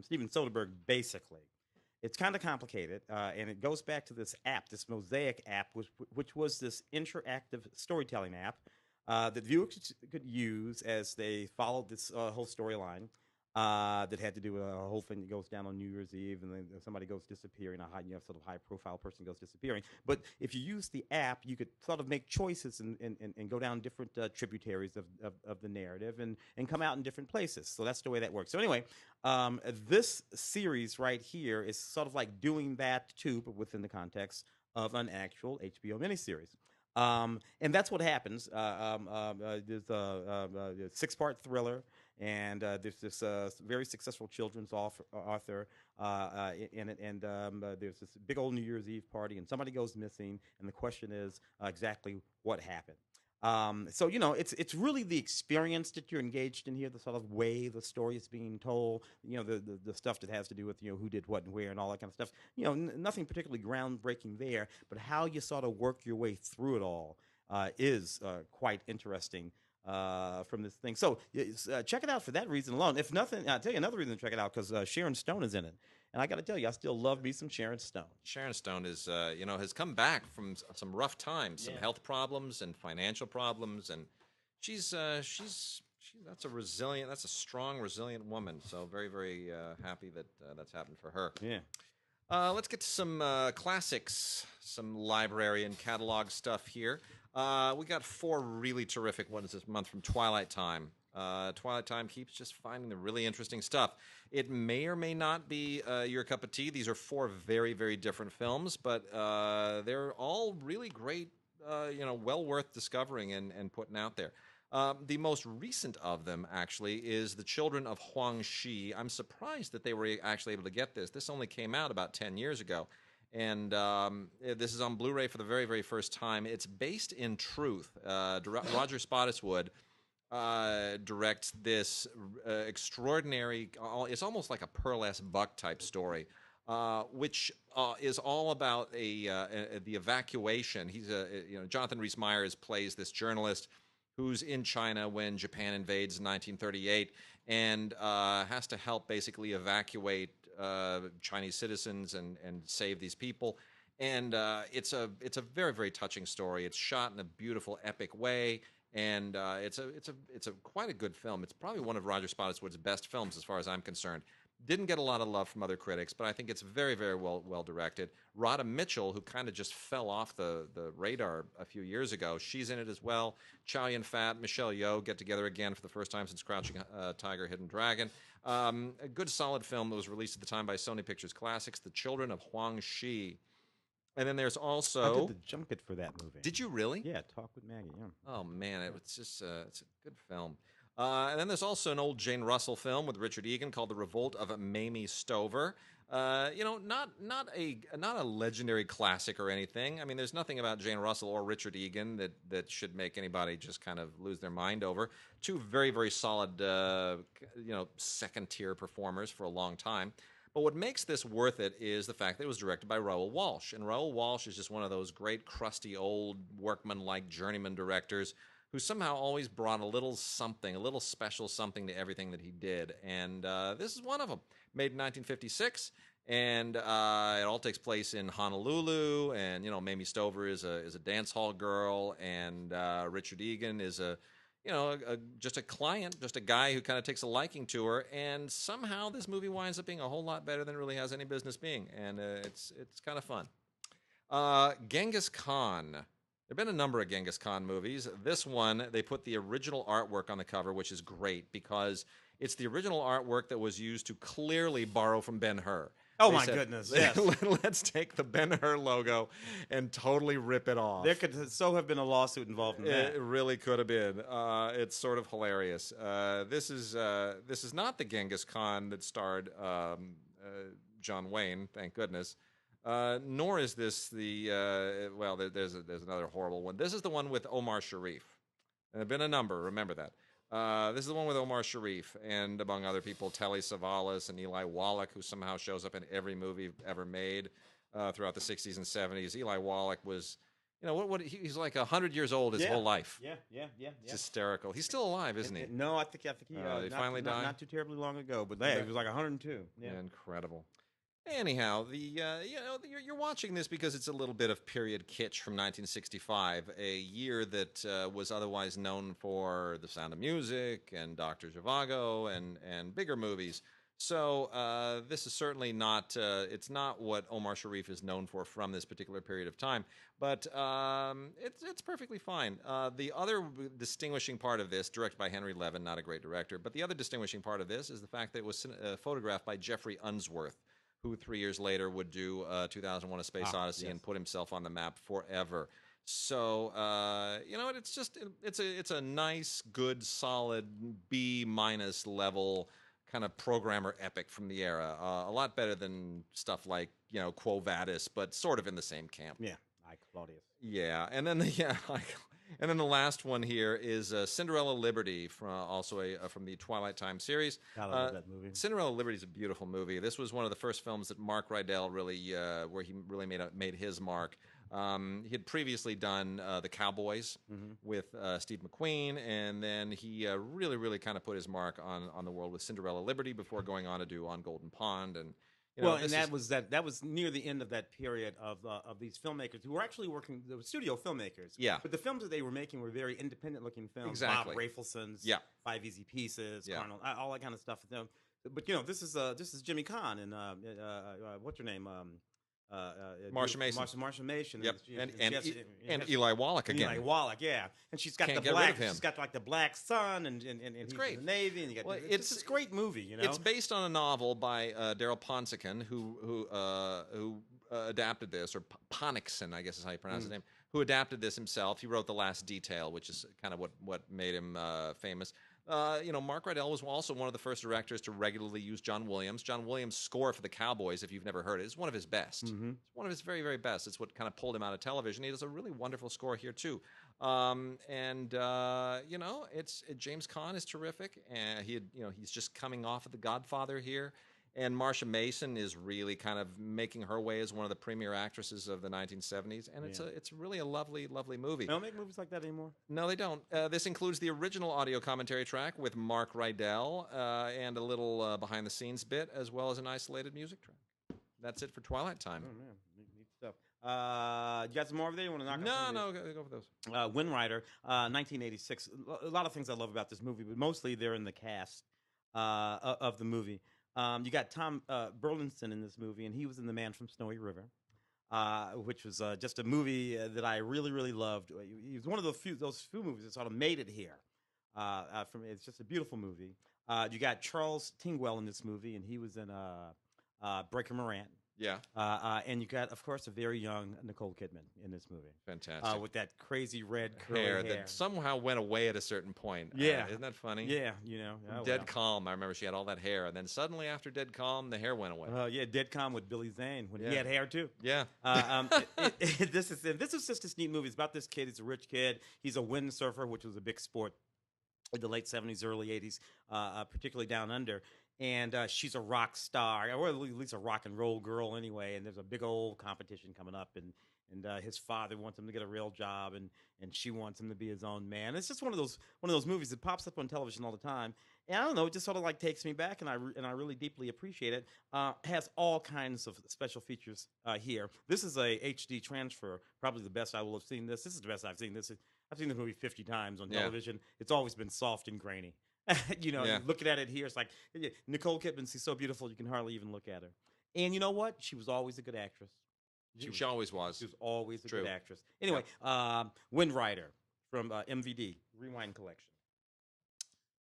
Steven Soderbergh. Basically, it's kind of complicated, and it goes back to this app, this Mosaic app, which was this interactive storytelling app that viewers could use as they followed this whole storyline. That had to do with a whole thing that goes down on New Year's Eve, and then somebody goes disappearing, sort of high-profile person goes disappearing. But if you use the app, you could sort of make choices and go down different tributaries of the narrative and come out in different places. So that's the way that works. So anyway, this series right here is sort of like doing that too, but within the context of an actual HBO miniseries. And that's what happens. There's a 6-part thriller, and there's this very successful children's author in it, and there's this big old New Year's Eve party, and somebody goes missing, and the question is exactly what happened. So it's really the experience that you're engaged in here, the sort of way the story is being told, the stuff that has to do with who did what and where and all that kind of stuff. Nothing particularly groundbreaking there, but how you sort of work your way through it all is quite interesting from this thing. So check it out for that reason alone. If nothing, I'll tell you another reason to check it out, because Sharon Stone is in it. And I got to tell you, I still love me some Sharon Stone. Sharon Stone is, has come back from some rough times, some health problems and financial problems, and she's that's a strong, resilient woman. So very, very happy that that's happened for her. Yeah. Let's get to some classics, some library and catalog stuff here. We got 4 really terrific ones this month from Twilight Time. Twilight Time keeps just finding the really interesting stuff. It may or may not be your cup of tea. These are 4 very, very different films, but they're all really great, well worth discovering and putting out there. The most recent of them, actually, is The Children of Huang. I'm surprised that they were actually able to get this. This only came out about 10 years ago. And this is on Blu-ray for the very, very first time. It's based in truth. Roger Spottiswoode directs this extraordinary, it's almost like a Pearl S. Buck type story, which is all about the evacuation. He's Jonathan Rhys-Meyers plays this journalist who's in China when Japan invades in 1938 and has to help basically evacuate Chinese citizens and save these people. And it's a very, very touching story. It's shot in a beautiful, epic way. And it's a quite a good film. It's probably one of Roger Spottiswoode's best films as far as I'm concerned. Didn't get a lot of love from other critics, but I think it's very, very well directed. Rhoda Mitchell, who kind of just fell off the radar a few years ago, she's in it as well. Chow Yun-fat, Michelle Yeoh get together again for the first time since Crouching Tiger, Hidden Dragon. A good, solid film that was released at the time by Sony Pictures Classics, The Children of Huang. And then there's also... I did the junket for that movie. Did you really? Yeah, Talk with Maggie. Yeah. Oh, man, it's just it's a good film. And then there's also an old Jane Russell film with Richard Egan called The Revolt of Mamie Stover. Not a legendary classic or anything. I mean, there's nothing about Jane Russell or Richard Egan that should make anybody just kind of lose their mind over. 2 very, very solid, second-tier performers for a long time. But what makes this worth it is the fact that it was directed by Raoul Walsh. And Raoul Walsh is just one of those great, crusty, old, workman-like journeyman directors who somehow always brought a little something, a little special something to everything that he did. And this is one of them. Made in 1956, and it all takes place in Honolulu. And, Mamie Stover is a dance hall girl, and Richard Egan is just a client, just a guy who kind of takes a liking to her, and somehow this movie winds up being a whole lot better than it really has any business being, and it's kind of fun. Genghis Khan. There have been a number of Genghis Khan movies. This one, they put the original artwork on the cover, which is great because it's the original artwork that was used to clearly borrow from Ben-Hur. Oh, my goodness, yes. Let's take the Ben-Hur logo and totally rip it off. There could so have been a lawsuit involved in that. It really could have been. It's sort of hilarious. This is not the Genghis Khan that starred John Wayne, thank goodness. Nor is this the well. There's another horrible one. This is the one with Omar Sharif. There have been a number. Remember that. This is the one with Omar Sharif and, among other people, Telly Savalas and Eli Wallach, who somehow shows up in every movie ever made throughout the 60s and 70s. Eli Wallach was, he's like 100 years old his whole life. Yeah. It's hysterical. He's still alive, isn't he? No, I think he finally died? Not too terribly long ago, but he was like 102. Yeah, incredible. Anyhow, you're watching this because it's a little bit of period kitsch from 1965, a year that was otherwise known for The Sound of Music and Dr. Zhivago and bigger movies. So this is certainly not it's not what Omar Sharif is known for from this particular period of time, but it's perfectly fine. The other distinguishing part of this, directed by Henry Levin, not a great director, but the other distinguishing part of this is the fact that it was photographed by Jeffrey Unsworth, who 3 years later would do 2001: A Space Odyssey and put himself on the map forever. So it's a nice, good, solid B- level kind of programmer epic from the era. A lot better than stuff like Quo Vadis, but sort of in the same camp. Yeah, like Claudius. Yeah, and then the last one here is Cinderella Liberty, from the Twilight Time series. I love that movie. Cinderella Liberty is a beautiful movie. This was one of the first films that Mark Rydell where he really made his mark. He had previously done The Cowboys with Steve McQueen, and then he really kind of put his mark on the world with Cinderella Liberty before going on to do On Golden Pond and. That was near the end of that period of these filmmakers who were actually working. They were studio filmmakers. Yeah. But the films that they were making were very independent-looking films. Exactly. Bob Rafelson's Five Easy Pieces, Carnal, all that kind of stuff. But this is Jimmy Caan and what's her name? Marsha Mason. Marsha Mason. Yep. And Eli Wallach again. Eli Wallach, yeah. And she's got Can't the get black. rid of him. She's got like the black sun, and it's he's great. in the Navy, and it's a great movie. It's based on a novel by Daryl Ponsican, who adapted this, or Ponixon, I guess is how you pronounce his name, who adapted this himself. He wrote The Last Detail, which is kind of what made him famous. Mark Rydell was also one of the first directors to regularly use John Williams. John Williams' score for The Cowboys, if you've never heard it, is one of his best. It's one of his very, very best. It's what kind of pulled him out of television. He does a really wonderful score here, too. James Caan is terrific. And he's just coming off of The Godfather here. And Marsha Mason is really kind of making her way as one of the premier actresses of the 1970s, and it's really a lovely, lovely movie. They don't make movies like that anymore. No, they don't. This includes the original audio commentary track with Mark Rydell and a little behind-the-scenes bit, as well as an isolated music track. That's it for Twilight Time. Oh man, neat stuff. You got some more over there? You want to knock? No, go for those. Wind Rider, 1986. A lot of things I love about this movie, but mostly they're in the cast of the movie. You got Tom Burlinson in this movie, and he was in The Man from Snowy River, which was just a movie that I really, really loved. He was one of those few movies that sort of made it here. It's just a beautiful movie. You got Charles Tingwell in this movie, and he was in Breaker Morant. Yeah. And you got, of course, a very young Nicole Kidman in this movie. Fantastic. With that crazy red curly hair that somehow went away at a certain point. Yeah. Isn't that funny? Yeah, Dead Calm. I remember she had all that hair, and then suddenly after Dead Calm, the hair went away. Dead Calm with Billy Zane when he had hair too. Yeah. This is just this neat movie. It's about this kid. He's a rich kid. He's a windsurfer, which was a big sport in the late 70s, early 80s, particularly down under. And she's a rock star, or at least a rock and roll girl anyway. And there's a big old competition coming up, and his father wants him to get a real job, and she wants him to be his own man. It's just one of those movies that pops up on television all the time. And I don't know, it just sort of like takes me back, and I really deeply appreciate it. Has all kinds of special features here. This is a HD transfer, probably the best I will have seen this. This is the best I've seen this. I've seen this movie 50 times on television. It's always been soft and grainy. Looking at it here, it's like Nicole Kidman, she's so beautiful you can hardly even look at her. And you know what? She was always a good actress. She always was. She was always a good actress. Anyway, Wind Rider from MVD, Rewind Collection.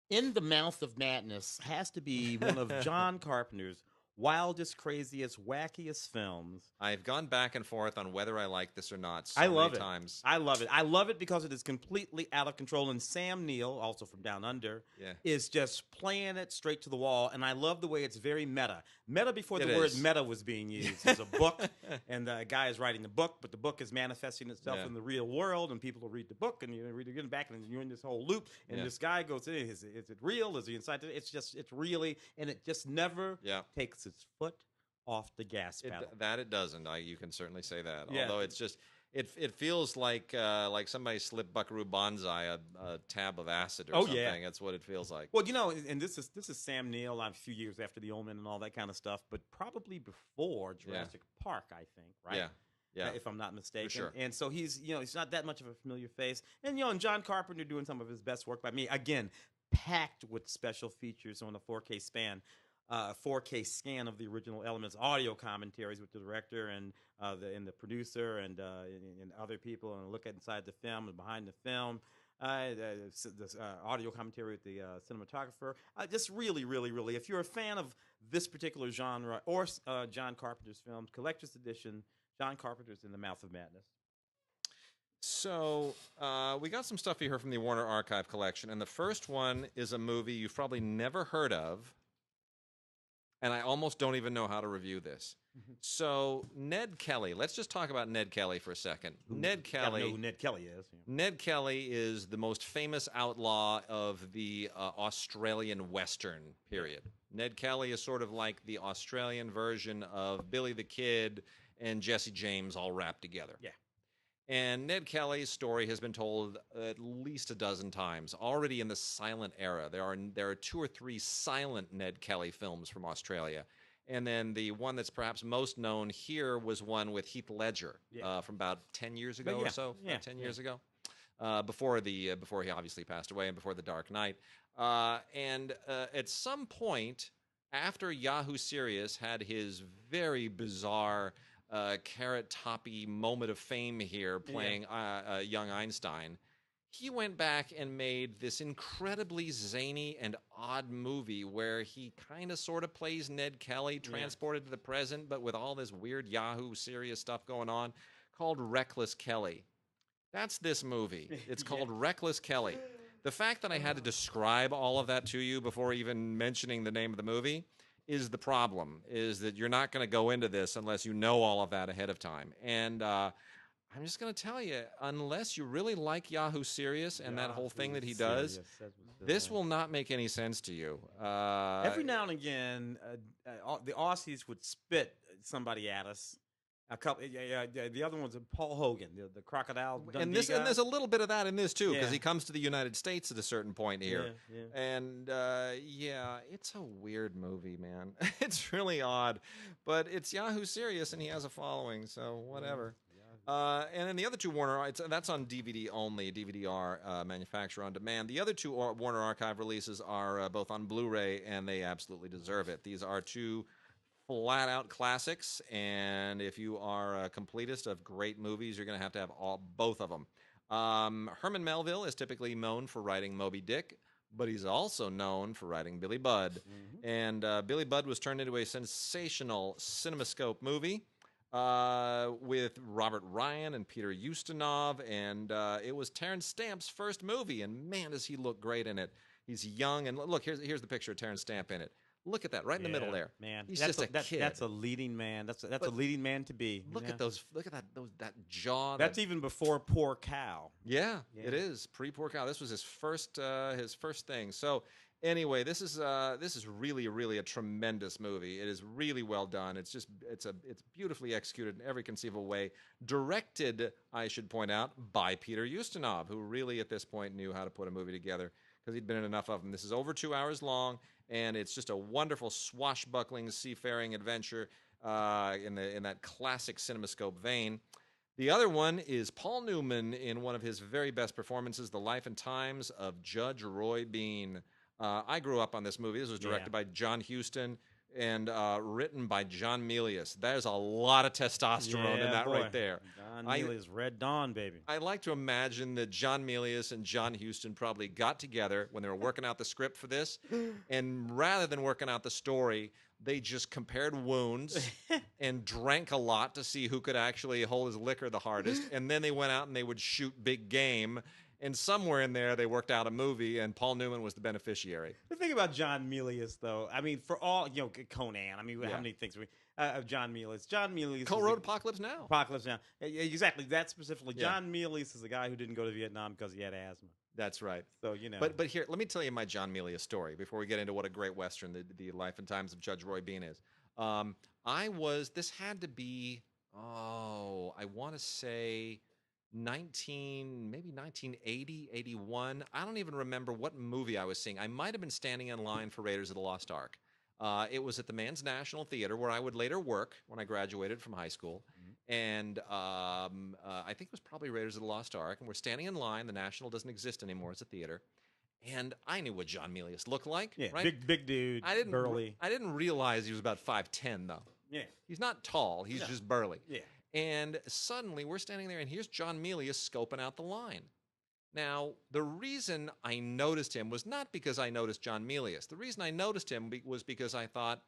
In the Mouth of Madness has to be one of John Carpenter's wildest, craziest, wackiest films. I've gone back and forth on whether I like this or not so I love many it. times. I love it. I love it because it is completely out of control. And Sam Neill, also from Down Under, is just playing it straight to the wall. And I love the way it's very meta. Meta before the word meta was being used. It's a book, and the guy is writing the book, but the book is manifesting itself in the real world, and people will read the book, and you read it again back, and you're in this whole loop. And this guy goes, is it real? Is he inside? It's really, and it just never takes its foot off the gas pedal. It doesn't. You can certainly say that. Yeah. Although it's just it feels like somebody slipped Buckaroo Banzai a tab of acid or something. Yeah. That's what it feels like. Well, and this is Sam Neill a few years after The Omen and all that kind of stuff, but probably before Jurassic Park, I think, right? Yeah. Yeah. If I'm not mistaken. For sure. And so he's not that much of a familiar face. And and John Carpenter doing some of his best work by me. Again, packed with special features on a 4K scan. 4K scan of the original Elements audio commentaries with the director and the producer and other people, and a look inside the film and behind the film. The audio commentary with the cinematographer. Just really, really, really, if you're a fan of this particular genre or John Carpenter's films, collector's edition, John Carpenter's In the Mouth of Madness. So we got some stuff here from the Warner Archive collection, and the first one is a movie you've probably never heard of. And I almost don't even know how to review this. So Ned Kelly, let's just talk about Ned Kelly for a second. Ned Kelly. Know who Ned Kelly is. Ned Kelly is the most famous outlaw of the Australian Western period. Ned Kelly is sort of like the Australian version of Billy the Kid and Jesse James all wrapped together. Yeah. And Ned Kelly's story has been told at least a dozen times. Already in the silent era, there are 2 or 3 silent Ned Kelly films from Australia. And then the one that's perhaps most known here was one with Heath Ledger from about 10 years ago or so. 10 years ago. Before he obviously passed away and before The Dark Knight. And at some point, after Yahoo Serious had his very bizarre carrot toppy moment of fame here playing young Einstein, he went back and made this incredibly zany and odd movie where he kind of sort of plays Ned Kelly transported to the present, but with all this weird Yahoo Serious stuff going on, called Reckless Kelly. That's this movie. It's called Reckless Kelly. The fact that I had to describe all of that to you before even mentioning the name of the movie is the problem, is that you're not going to go into this unless you know all of that ahead of time. And I'm just going to tell you, unless you really like Yahoo Serious and that whole thing that he does, this will not make any sense to you. Every now and again, the Aussies would spit somebody at us. A couple, the other one's Paul Hogan, the crocodile. And there's a little bit of that in this too, because he comes to the United States at a certain point here, and it's a weird movie, man. It's really odd, but it's Yahoo Serious, and he has a following, so whatever. And then the other 2 Warner, that's on DVD only, DVD-R manufacturer on demand. The other 2 Warner Archive releases are both on Blu-ray, and they absolutely deserve it. These are 2 flat-out classics, and if you are a completist of great movies, you're going to have both of them. Herman Melville is typically known for writing Moby Dick, but he's also known for writing Billy Budd. And Billy Budd was turned into a sensational CinemaScope movie with Robert Ryan and Peter Ustinov, and it was Terence Stamp's first movie, and man, does he look great in it. He's young, and look, here's the picture of Terence Stamp in it. Look at that, right in the middle there. Man, he's just a kid. That's a leading man. That's a leading man to be. Look at those. Look at that jaw. That's even before Poor Cow. Yeah, it is pre-Poor Cow. This was his first thing. So anyway, this is really, really a tremendous movie. It is really well done. It's beautifully executed in every conceivable way. Directed, I should point out, by Peter Ustinov, who really at this point knew how to put a movie together because he'd been in enough of them. This is over 2 hours long. And it's just a wonderful swashbuckling seafaring adventure in that classic CinemaScope vein. The other one is Paul Newman in one of his very best performances, The Life and Times of Judge Roy Bean. I grew up on this movie. This was directed by John Huston and written by John Milius. There's a lot of testosterone in that right there. John Milius, Red Dawn, baby. I like to imagine that John Milius and John Huston probably got together when they were working out the script for this, and rather than working out the story, They just compared wounds and drank a lot to see who could actually hold his liquor the hardest. And then they went out and they would shoot big game. And somewhere in there, they worked out a movie, and Paul Newman was the beneficiary. The thing about John Milius, though, I mean, for all, Conan, I mean, how many things of John Milius? John Milius co-wrote Apocalypse Now. Apocalypse Now. Exactly, that specifically. Yeah. John Milius is the guy who didn't go to Vietnam because he had asthma. That's right. So, But here, let me tell you my John Milius story before we get into what a great Western the Life and Times of Judge Roy Bean is. This had to be, I want to say 1980, 81. I don't even remember what movie I was seeing. I might have been standing in line for Raiders of the Lost Ark. It was at the Man's National Theater, where I would later work when I graduated from high school. Mm-hmm. And I think it was probably Raiders of the Lost Ark. And we're standing in line. The National doesn't exist anymore as a theater. And I knew what John Milius looked like. Yeah, right? big dude, burly. I didn't realize he was about 5'10", though. Yeah. He's not tall. He's just burly. Yeah. And suddenly we're standing there, and here's John Milius scoping out the line. Now, the reason I noticed him was not because I noticed John Milius. The reason I noticed him was because I thought,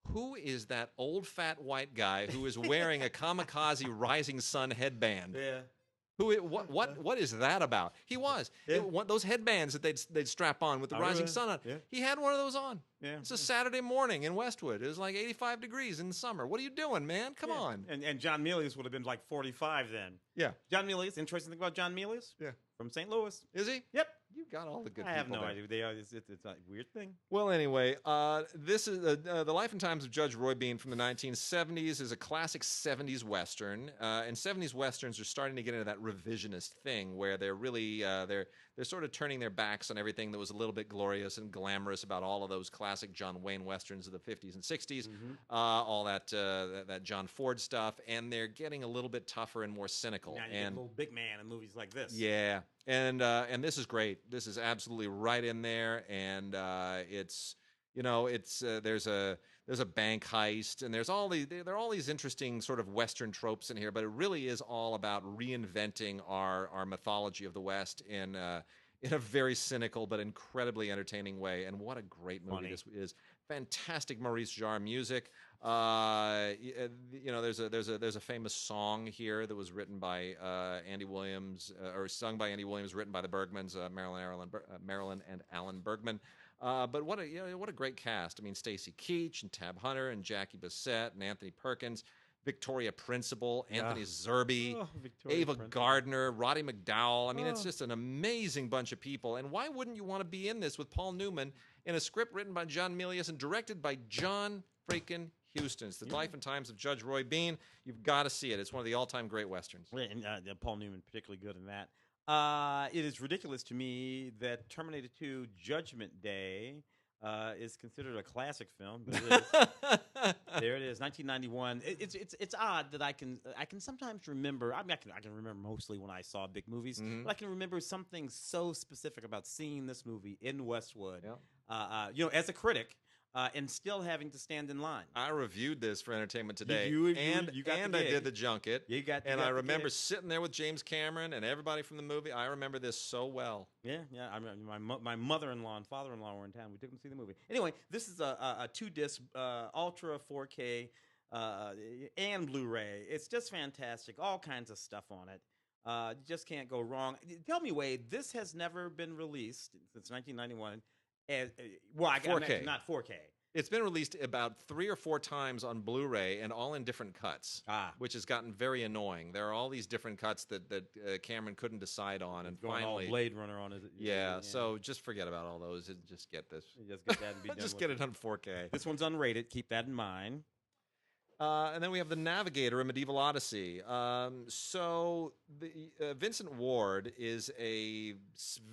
who is that old fat white guy who is wearing a kamikaze rising sun headband? Yeah. What is that about? He was. Yeah. Those headbands that they'd strap on with the rising sun on. Yeah. He had one of those on. Yeah. It's a Saturday morning in Westwood. It was like 85 degrees in the summer. What are you doing, man? Come on. And John Milius would have been like 45 then. Yeah. John Milius, interesting thing about John Milius? Yeah. From St. Louis. Is he? Yep. You got all the good I have people no there. idea. It's a weird thing. Well, anyway, this is The Life and Times of Judge Roy Bean from the 1970s is a classic 70s Western. And 70s Westerns are starting to get into that revisionist thing where they're really, they're sort of turning their backs on everything that was a little bit glorious and glamorous about all of those classic John Wayne Westerns of the 50s and 60s, all that John Ford stuff, and they're getting a little bit tougher and more cynical. Now you get a little big man in movies like this. Yeah. And this is great. This is absolutely right in there, and it's there's a bank heist, and there are all these interesting sort of Western tropes in here, but it really is all about reinventing our mythology of the West in a very cynical but incredibly entertaining way. And what a great movie this is! Fantastic Maurice Jarre music. There's a famous song here that was written by Andy Williams, or sung by Andy Williams, written by the Bergmans, Marilyn and Alan Bergman. But what a great cast! I mean, Stacy Keach and Tab Hunter and Jackie Bissett and Anthony Perkins, Victoria Principal, Anthony Zerbe, Ava Gardner, Roddy McDowell. I mean, it's just an amazing bunch of people. And why wouldn't you want to be in this with Paul Newman in a script written by John Milius and directed by John freaking Huston? It's The Life and Times of Judge Roy Bean. You've got to see it. It's one of the all-time great Westerns. And Paul Newman particularly good in that. It is ridiculous to me that Terminator 2 Judgment Day is considered a classic film. But it is. There it is, 1991. It's odd that I can sometimes remember. I mean, I can remember mostly when I saw big movies, but I can remember something so specific about seeing this movie in Westwood. Yeah. As a critic. And still having to stand in line. I reviewed this for Entertainment Today, and I did the junket. I remember gig. sitting there with James Cameron and everybody from the movie. I remember this so well. Yeah. I remember my mother-in-law and father-in-law were in town. We took them to see the movie. Anyway, this is a 2-disc Ultra 4K and Blu-ray. It's just fantastic. All kinds of stuff on it. You just can't go wrong. Tell me, Wade, this has never been released since 1991. 4K. Not 4K. It's been released about 3 or 4 times on Blu-ray and all in different cuts, which has gotten very annoying. There are all these different cuts that Cameron couldn't decide on, and going finally all Blade Runner on it. Yeah, so just forget about all those and just get this. Just get that and be done just with get it on 4K. This one's unrated. Keep that in mind. And then we have The Navigator, A Medieval Odyssey. Vincent Ward is a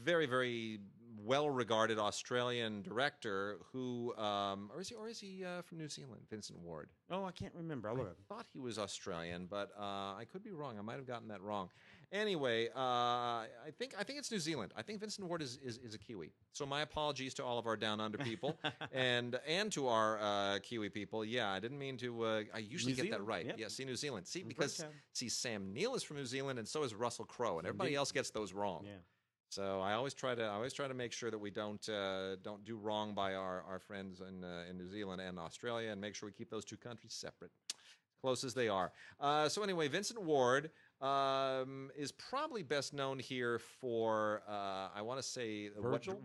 very, very well-regarded Australian director who, or is he from New Zealand? Vincent Ward. Oh, I can't remember. I thought he was Australian, but I could be wrong. I might have gotten that wrong. Anyway, I think it's New Zealand. I think Vincent Ward is a Kiwi. So my apologies to all of our Down Under people and to our Kiwi people. Yeah, I didn't mean to. I usually get that right. Yep. Yeah, see New Zealand. See, because Sam Neill is from New Zealand, and so is Russell Crowe, and everybody else gets those wrong. Yeah. So I always try to make sure that we don't do wrong by our friends in New Zealand and Australia, and make sure we keep those two countries separate, close as they are. So anyway, Vincent Ward is probably best known here for I want to say Virgil.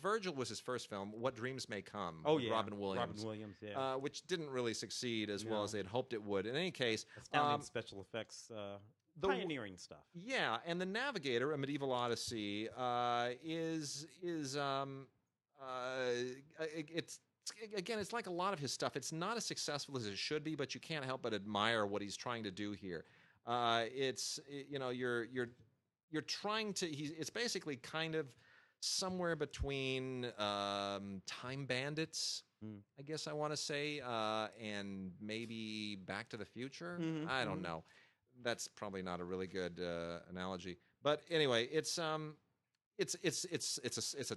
Virgil was his first film. What Dreams May Come. Oh with yeah, Robin Williams. Robin Williams, yeah. Which didn't really succeed as well as they had hoped it would. In any case, astounding special effects. Pioneering stuff. Yeah, and the Navigator, A Medieval Odyssey, it's again, it's like a lot of his stuff. It's not as successful as it should be, but you can't help but admire what he's trying to do here. You're trying to. It's basically kind of somewhere between Time Bandits, I guess I want to say, and maybe Back to the Future. I don't know. That's probably not a really good analogy, but anyway, it's a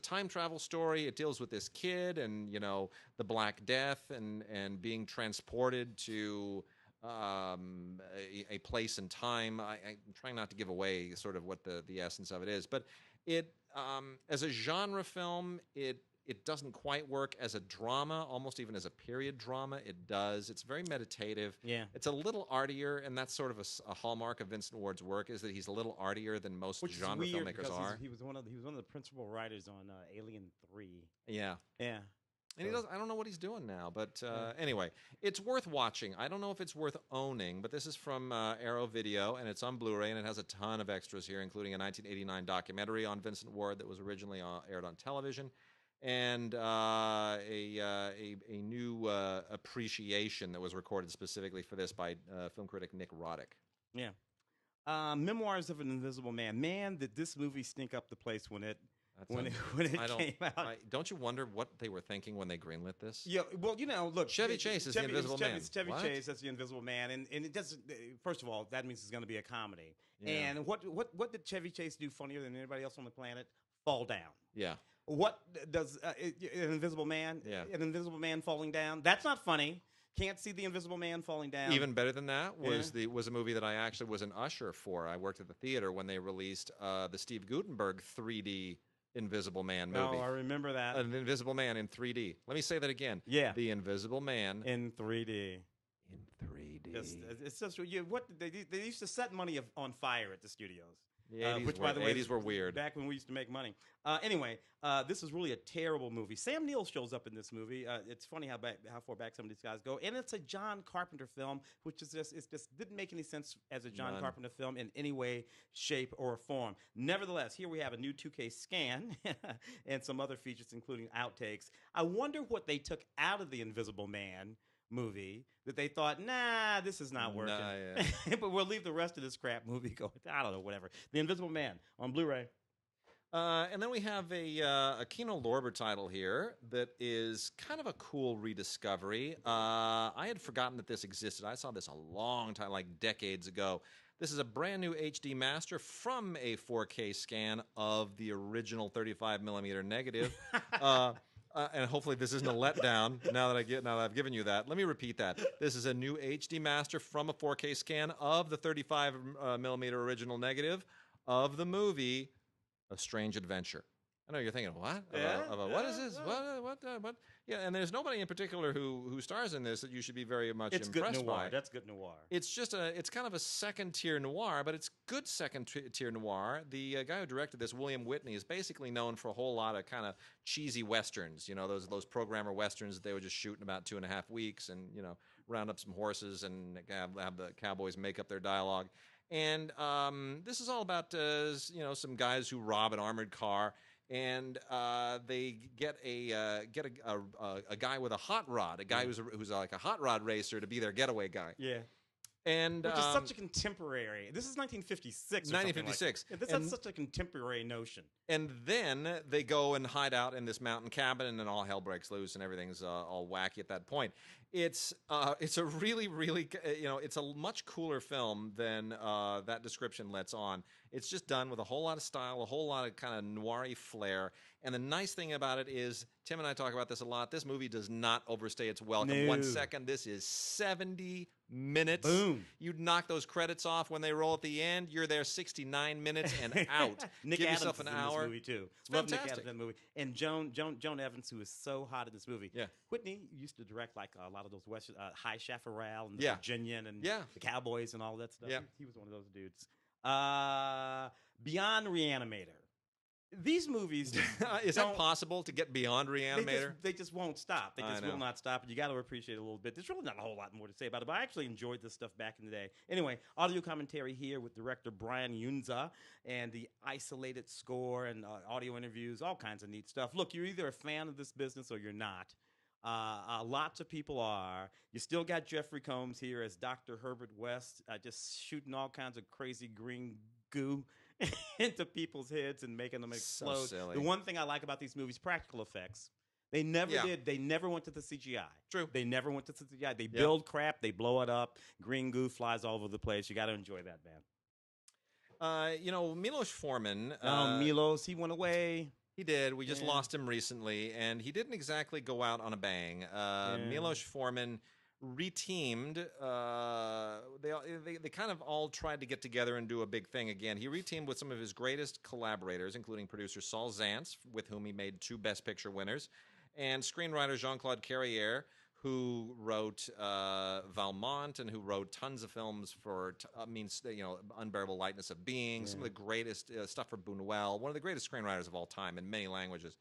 time travel story. It deals with this kid and the Black Death and being transported to a place and time. I'm trying not to give away sort of what the essence of it is, but it as a genre film, it doesn't quite work as a drama, almost even as a period drama. It does. It's very meditative. Yeah. It's a little artier, and that's sort of a hallmark of Vincent Ward's work, is that he's a little artier than most genre filmmakers are. He was one of the principal writers on Alien 3. Yeah. Yeah. And I don't know what he's doing now, but anyway, it's worth watching. I don't know if it's worth owning, but this is from Arrow Video, and it's on Blu-ray, and it has a ton of extras here, including a 1989 documentary on Vincent Ward that was originally aired on television, and a new appreciation that was recorded specifically for this by film critic Nick Roddick. Yeah. Memoirs of an Invisible Man. Man, did this movie stink up the place when it came out. Don't you wonder what they were thinking when they greenlit this? Yeah, well, look. Chevy Chase is the Invisible Man. Chevy Chase, that's the Invisible Man. And it doesn't, first of all, that means it's going to be a comedy. Yeah. And what did Chevy Chase do funnier than anybody else on the planet? Fall down. Yeah. What does an Invisible Man? Yeah. An Invisible Man falling down? That's not funny. Can't see the Invisible Man falling down. Even better than that was a movie that I actually was an usher for. I worked at the theater when they released the Steve Guttenberg 3D Invisible Man movie. Oh, I remember that. An Invisible Man in 3D. Let me say that again. Yeah. The Invisible Man in 3D. In 3D. It's just they used to set money on fire at the studios. The 80s, which, by the way, 80s were weird. Back when we used to make money. Anyway, this is really a terrible movie. Sam Neill shows up in this movie. It's funny how far back some of these guys go. And it's a John Carpenter film, which is just didn't make any sense as a John Carpenter film in any way, shape, or form. Nevertheless, here we have a new 2K scan and some other features, including outtakes. I wonder what they took out of the Invisible Man movie that they thought, nah, this is not working. Nah, yeah. But we'll leave the rest of this crap movie going. I don't know, whatever. The Invisible Man on Blu-ray. And then we have a Kino Lorber title here that is kind of a cool rediscovery. I had forgotten that this existed. I saw this a long time, like decades ago. This is a brand new HD master from a 4K scan of the original 35mm negative. And hopefully this isn't a letdown now that I've given you that. Let me repeat that. This is a new HD master from a 4K scan of the 35mm original negative of the movie A Strange Adventure. I know you're thinking, what? What is this? What? Yeah, and there's nobody in particular who stars in this that you should be very much impressed by. That's good noir. It's kind of a second-tier noir, but it's good second-tier noir. The guy who directed this, William Whitney, is basically known for a whole lot of kind of cheesy westerns. Those programmer westerns that they would just shoot in about 2.5 weeks, and round up some horses and have the cowboys make up their dialogue. And this is all about some guys who rob an armored car. And they get a guy with a hot rod, a guy who's like a hot rod racer to be their getaway guy. Yeah. And which is such a contemporary. This is 1956. 1956. That's such a contemporary notion. And then they go and hide out in this mountain cabin, and then all hell breaks loose, and everything's all wacky at that point. It's a really, really, it's a much cooler film than that description lets on. It's just done with a whole lot of style, a whole lot of kind of noir-y flair. And the nice thing about it is, Tim and I talk about this a lot, this movie does not overstay its welcome. No. 1 second, this is 70 minutes. Boom. You'd knock those credits off when they roll at the end. You're there 69 minutes and out. Nick Give Adams yourself an is in hour. this movie too. It's Love Nick fantastic. Adams in the movie, and Joan Evans, who is so hot in this movie. Yeah. Whitney used to direct like a lot of those Western High Chaparral and the Yeah. Virginian and Yeah. the Cowboys and all that stuff. Yeah. He was one of those dudes. Beyond Re-Animator. These movies Is that possible to get beyond Re-Animator? They just won't stop. They just I know. will not stop. And you got to appreciate it a little bit. There's really not a whole lot more to say about it, but I actually enjoyed this stuff back in the day. Anyway, audio commentary here with director Brian Yunza and the isolated score and audio interviews, all kinds of neat stuff. Look, you're either a fan of this business or you're not. Lots of people are. You still got Jeffrey Combs here as Dr. Herbert West, just shooting all kinds of crazy green goo into people's heads and making them explode. So silly. The one thing I like about these movies, practical effects. They never did. They never went to the CGI. True. They never went to the CGI. They build crap. They blow it up. Green goo flies all over the place. You got to enjoy that, man. Milos Forman. Milos, he went away. He did. We just lost him recently, and he didn't exactly go out on a bang. Milos Forman reteamed. They kind of all tried to get together and do a big thing again. He reteamed with some of his greatest collaborators, including producer Saul Zaentz, with whom he made 2 Best Picture winners, and screenwriter Jean-Claude Carrière, who wrote Valmont and who wrote tons of films for, Unbearable Lightness of Being, some of the greatest stuff for Buñuel, one of the greatest screenwriters of all time in many languages.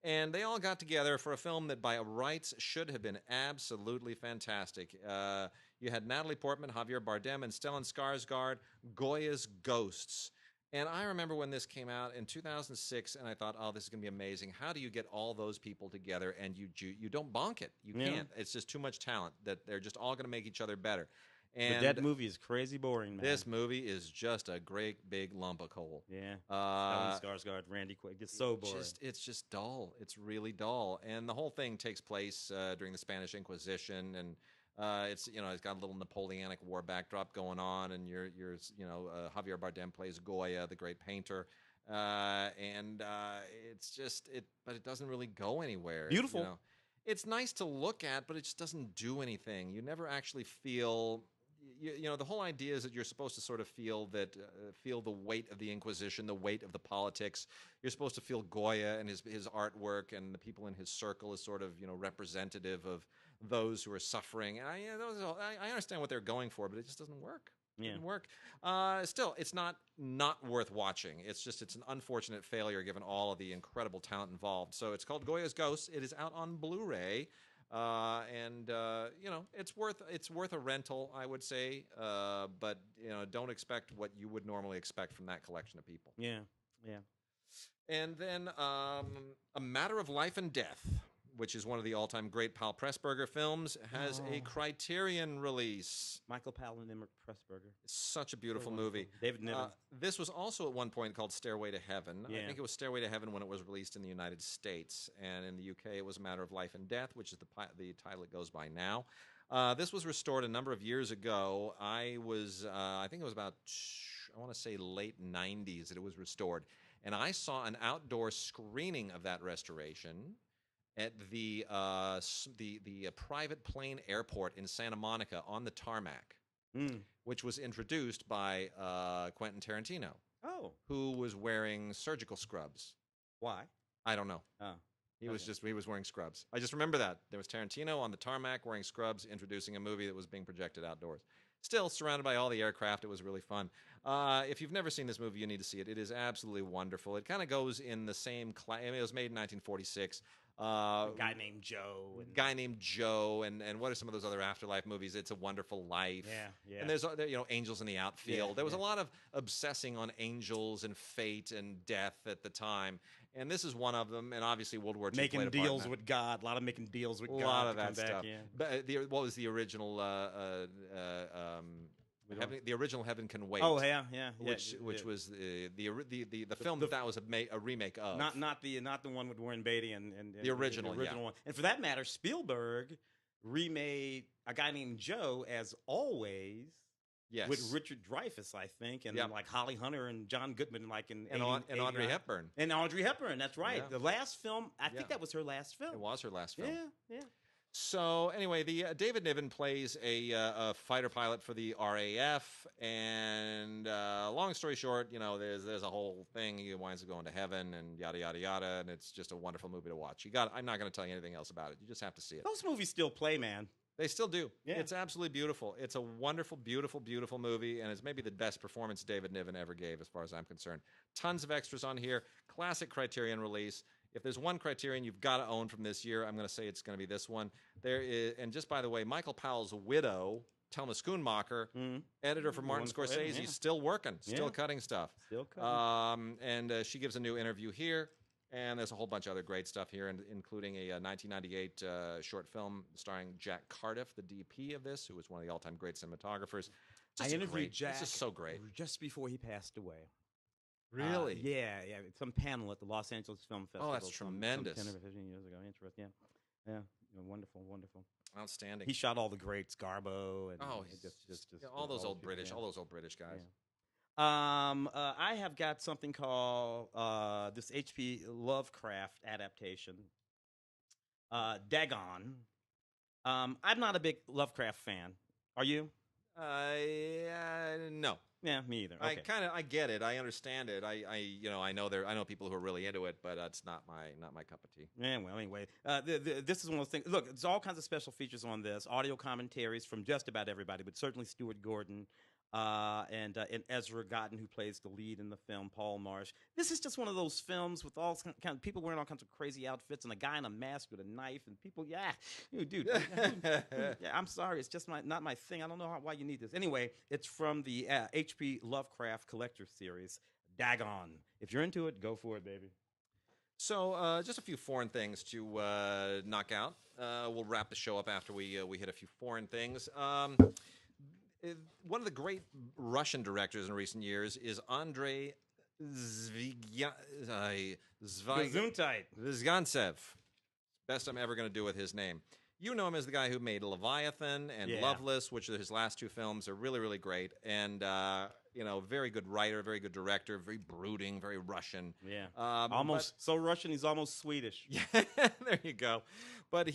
And they all got together for a film that by rights should have been absolutely fantastic. You had Natalie Portman, Javier Bardem, and Stellan Skarsgård, Goya's Ghosts. And I remember when this came out in 2006, and I thought, oh, this is going to be amazing. How do you get all those people together and you don't bonk it? You can't. It's just too much talent that they're just all going to make each other better. And that movie is crazy boring, man. This movie is just a great big lump of coal. Yeah. Stellan Skarsgård, Randy Quaid. It's so boring. It's just dull. It's really dull. And the whole thing takes place during the Spanish Inquisition, and it's got a little Napoleonic War backdrop going on, and Javier Bardem plays Goya, the great painter, and but it doesn't really go anywhere. Beautiful. It's nice to look at, but it just doesn't do anything. You never actually feel. The whole idea is that you're supposed to sort of feel the weight of the Inquisition, the weight of the politics. You're supposed to feel Goya and his artwork and the people in his circle as sort of representative of those who are suffering. And I understand what they're going for, but it just doesn't work. It didn't work. Still, it's not worth watching. It's an unfortunate failure given all of the incredible talent involved. So it's called Goya's Ghosts. It is out on Blu-ray. It's worth a rental, I would say. But don't expect what you would normally expect from that collection of people. Yeah. And then A Matter of Life and Death, which is one of the all-time great Powell Pressburger films, has a Criterion release. Michael Powell and Emmerich Pressburger. Such a beautiful movie. David Niven. This was also at one point called Stairway to Heaven. Yeah. I think it was Stairway to Heaven when it was released in the United States. And in the UK, it was A Matter of Life and Death, which is the title it goes by now. This was restored a number of years ago. I think it was about, I want to say late 90s that it was restored. And I saw an outdoor screening of that restoration at the private plane airport in Santa Monica on the tarmac, which was introduced by Quentin Tarantino, who was wearing surgical scrubs. Why? I don't know. Oh. He was wearing scrubs. I just remember that. There was Tarantino on the tarmac wearing scrubs, introducing a movie that was being projected outdoors. Still surrounded by all the aircraft. It was really fun. If you've never seen this movie, you need to see it. It is absolutely wonderful. It kind of goes in the same it was made in 1946. A guy named Joe. And what are some of those other afterlife movies? It's a Wonderful Life. Yeah. And there's Angels in the Outfield. There was a lot of obsessing on angels and fate and death at the time. And this is one of them. And obviously World War II making deals with God. A lot of making deals with God. A lot of that stuff. But what was the original? The original Heaven Can Wait. Oh yeah. Which was the film that was a remake of. Not the one with Warren Beatty and the original one. And for that matter, Spielberg remade A Guy Named Joe as Always. Yes. With Richard Dreyfuss, I think, and like Holly Hunter and John Goodman, and Audrey Hepburn. And Audrey Hepburn, that's right. Yeah. The last film, I think that was her last film. It was her last film. Yeah. So anyway, the David Niven plays a fighter pilot for the RAF, and long story short, there's a whole thing. He winds up going to heaven, and yada yada yada, and it's just a wonderful movie to watch. I'm not going to tell you anything else about it. You just have to see it. Those movies still play, man. They still do. Yeah. It's absolutely beautiful. It's a wonderful, beautiful, beautiful movie, and it's maybe the best performance David Niven ever gave, as far as I'm concerned. Tons of extras on here. Classic Criterion release. If there's one Criterion you've got to own from this year, I'm going to say it's going to be this one. There is, and just by the way, Michael Powell's widow, Thelma Schoonmaker, editor for Martin Scorsese, still working, still cutting stuff. Still cutting. And she gives a new interview here. And there's a whole bunch of other great stuff here, including a 1998 short film starring Jack Cardiff, the DP of this, who was one of the all-time great cinematographers. I interviewed Jack. This is so great. Just before he passed away. Really? Yeah. Some panel at the Los Angeles Film Festival. Oh, that's tremendous. 10 or 15 years ago. Interesting. Yeah. Wonderful. Outstanding. He shot all the greats, Garbo, and just all those old British guys. Yeah. I have got something called this H.P. Lovecraft adaptation, Dagon. I'm not a big Lovecraft fan. Are you? No. Yeah, me either. Okay. I get it. I understand it. I know people who are really into it, but it's not my cup of tea. Yeah, well, anyway, this is one of those things. Look, there's all kinds of special features on this, audio commentaries from just about everybody, but certainly Stuart Gordon. And Ezra Gotten, who plays the lead in the film, Paul Marsh. This is just one of those films with all kind of people wearing all kinds of crazy outfits and a guy in a mask with a knife and people, dude. I'm sorry, it's just not my thing. I don't know why you need this. Anyway, it's from the H.P. Lovecraft Collector Series, Dagon. If you're into it, go for it, baby. So just a few foreign things to knock out. We'll wrap the show up after we hit a few foreign things. One of the great Russian directors in recent years is Andrei Zvygantsev. Best I'm ever going to do with his name. You know him as the guy who made Leviathan and Loveless, which are his last two films are really, really great. And, very good writer, very good director, very brooding, very Russian. Yeah. So Russian, he's almost Swedish. Yeah, there you go. But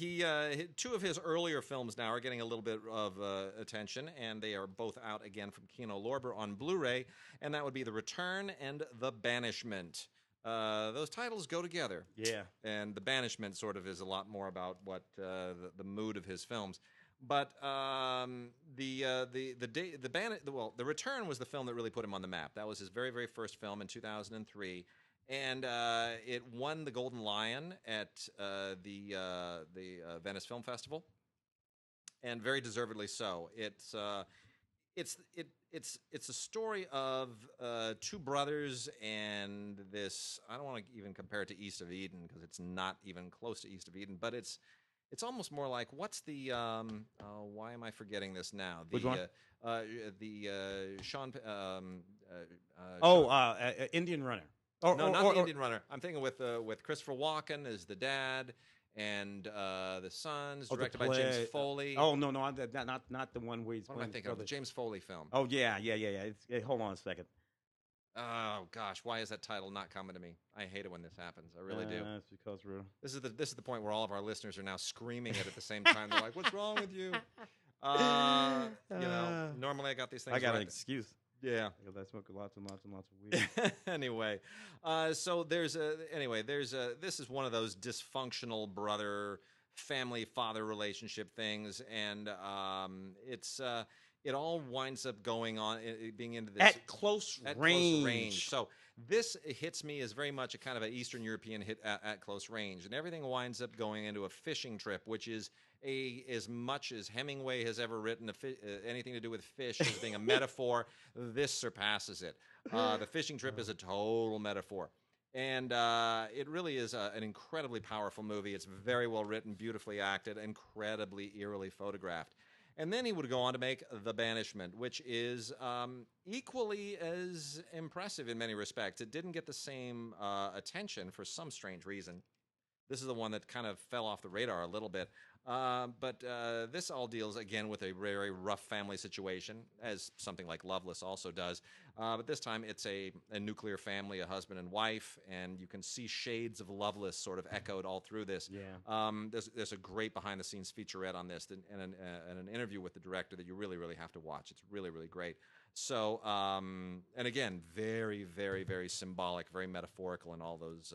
two of his earlier films now are getting a little bit of attention, and they are both out again from Kino Lorber on Blu-ray, and that would be The Return and The Banishment. Those titles go together. Yeah. And The Banishment sort of is a lot more about what the mood of his films. But The Return was the film that really put him on the map. That was his very, very first film in 2003. And it won the Golden Lion at the Venice Film Festival, and very deservedly so. It's a story of two brothers and this. I don't want to even compare it to East of Eden because it's not even close to East of Eden, but it's almost more like what's the why am I forgetting this now? Which one? Sean. Indian Runner. Not the Indian Runner. I'm thinking with Christopher Walken as the dad and the sons, directed by James Foley. Oh no, not the one where he's. What am I thinking of? The James Foley film. Oh yeah. Hold on a second. Oh gosh, why is that title not coming to me? I hate it when this happens. I really do. It's because we're. This is the point where all of our listeners are now screaming it at the same time. They're like, "What's wrong with you?" Normally I got these things. I got right. an excuse. Yeah, because I smoke lots and lots of weed. Anyway, so this is one of those dysfunctional brother family father relationship things, and it all winds up going on being into this at close range. So this hits me as very much a kind of an Eastern European hit at close range, and everything winds up going into a fishing trip, which is as much as Hemingway has ever written anything to do with fish as being a metaphor. This surpasses it. The fishing trip is a total metaphor. And it really is an incredibly powerful movie. It's very well written, beautifully acted, incredibly eerily photographed. And then he would go on to make The Banishment, which is equally as impressive in many respects. It didn't get the same attention for some strange reason. This is the one that kind of fell off the radar a little bit. But this all deals, again, with a very rough family situation, as something like Loveless also does. But this time it's a nuclear family, a husband and wife, and you can see shades of Loveless sort of echoed all through this. Yeah. There's a great behind-the-scenes featurette on this and an interview with the director that you really, really have to watch. It's really, really great. So, and again, very, very, very symbolic, very metaphorical in all those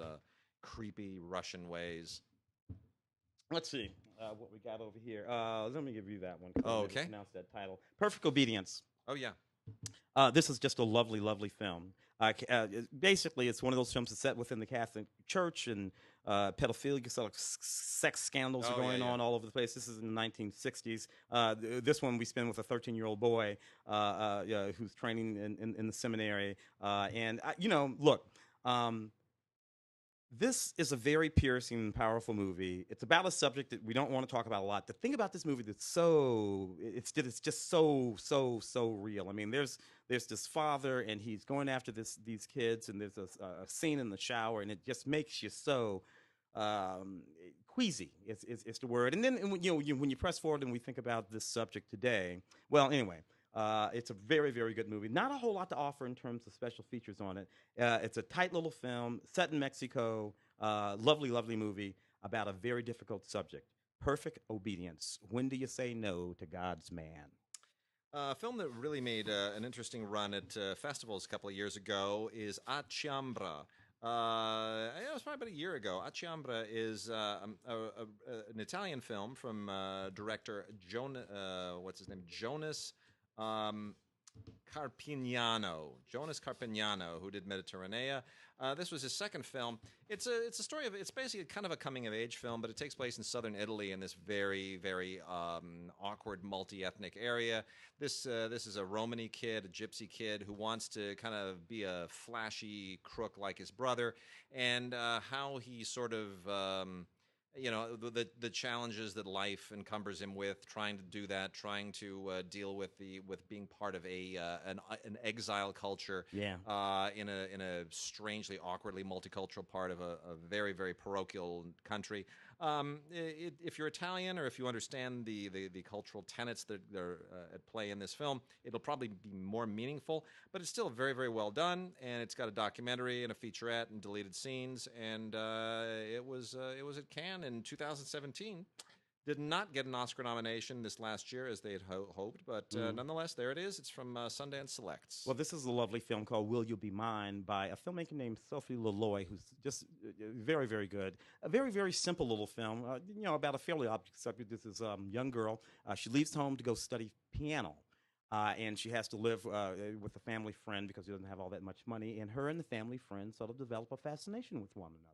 creepy Russian ways. Let's see what we got over here. Let me give you that one. Oh, okay. Pronounce that title. Perfect Obedience. Oh, yeah. This is just a lovely, lovely film. Basically, it's one of those films that's set within the Catholic Church, and pedophilia, sort of sex scandals are going on all over the place. This is in the 1960s. This one we spend with a 13-year-old boy who's training in the seminary. Look. This is a very piercing and powerful movie. It's about a subject that we don't want to talk about a lot. The thing about this movie that's it's just so real. I mean, there's this father, and he's going after these kids, and there's a scene in the shower, and it just makes you so queasy. It's the word. And then when you press forward and we think about this subject today, well, anyway. It's a very, very good movie. Not a whole lot to offer in terms of special features on it. It's a tight little film set in Mexico. Lovely, lovely movie about a very difficult subject. Perfect Obedience. When do you say no to God's man? A film that really made an interesting run at festivals a couple of years ago is Ciambra. It was probably about a year ago. Ciambra is an Italian film from director Jonas Jonas Carpignano, who did Mediterranea. This was his second film. It's a story of, it's basically kind of a coming of age film, but it takes place in southern Italy in this very, very awkward multi-ethnic area. This is a Romany kid, a gypsy kid, who wants to kind of be a flashy crook like his brother, and how he sort of the challenges that life encumbers him with, trying to do that, trying to deal with being part of an exile culture, in a strangely, awkwardly multicultural part of a very, very parochial country. If you're Italian, or if you understand the cultural tenets that are at play in this film, it'll probably be more meaningful. But it's still very, very well done, and it's got a documentary and a featurette and deleted scenes. And it was at Cannes in 2017. Did not get an Oscar nomination this last year as they had hoped, but nonetheless, there it is. It's from Sundance Selects. Well, this is a lovely film called Will You Be Mine by a filmmaker named Sophie Laloy, who's just very, very good. A very, very simple little film, about a fairly object subject. This is a young girl. She leaves home to go study piano. And she has to live with a family friend because she doesn't have all that much money. And her and the family friend sort of develop a fascination with one another.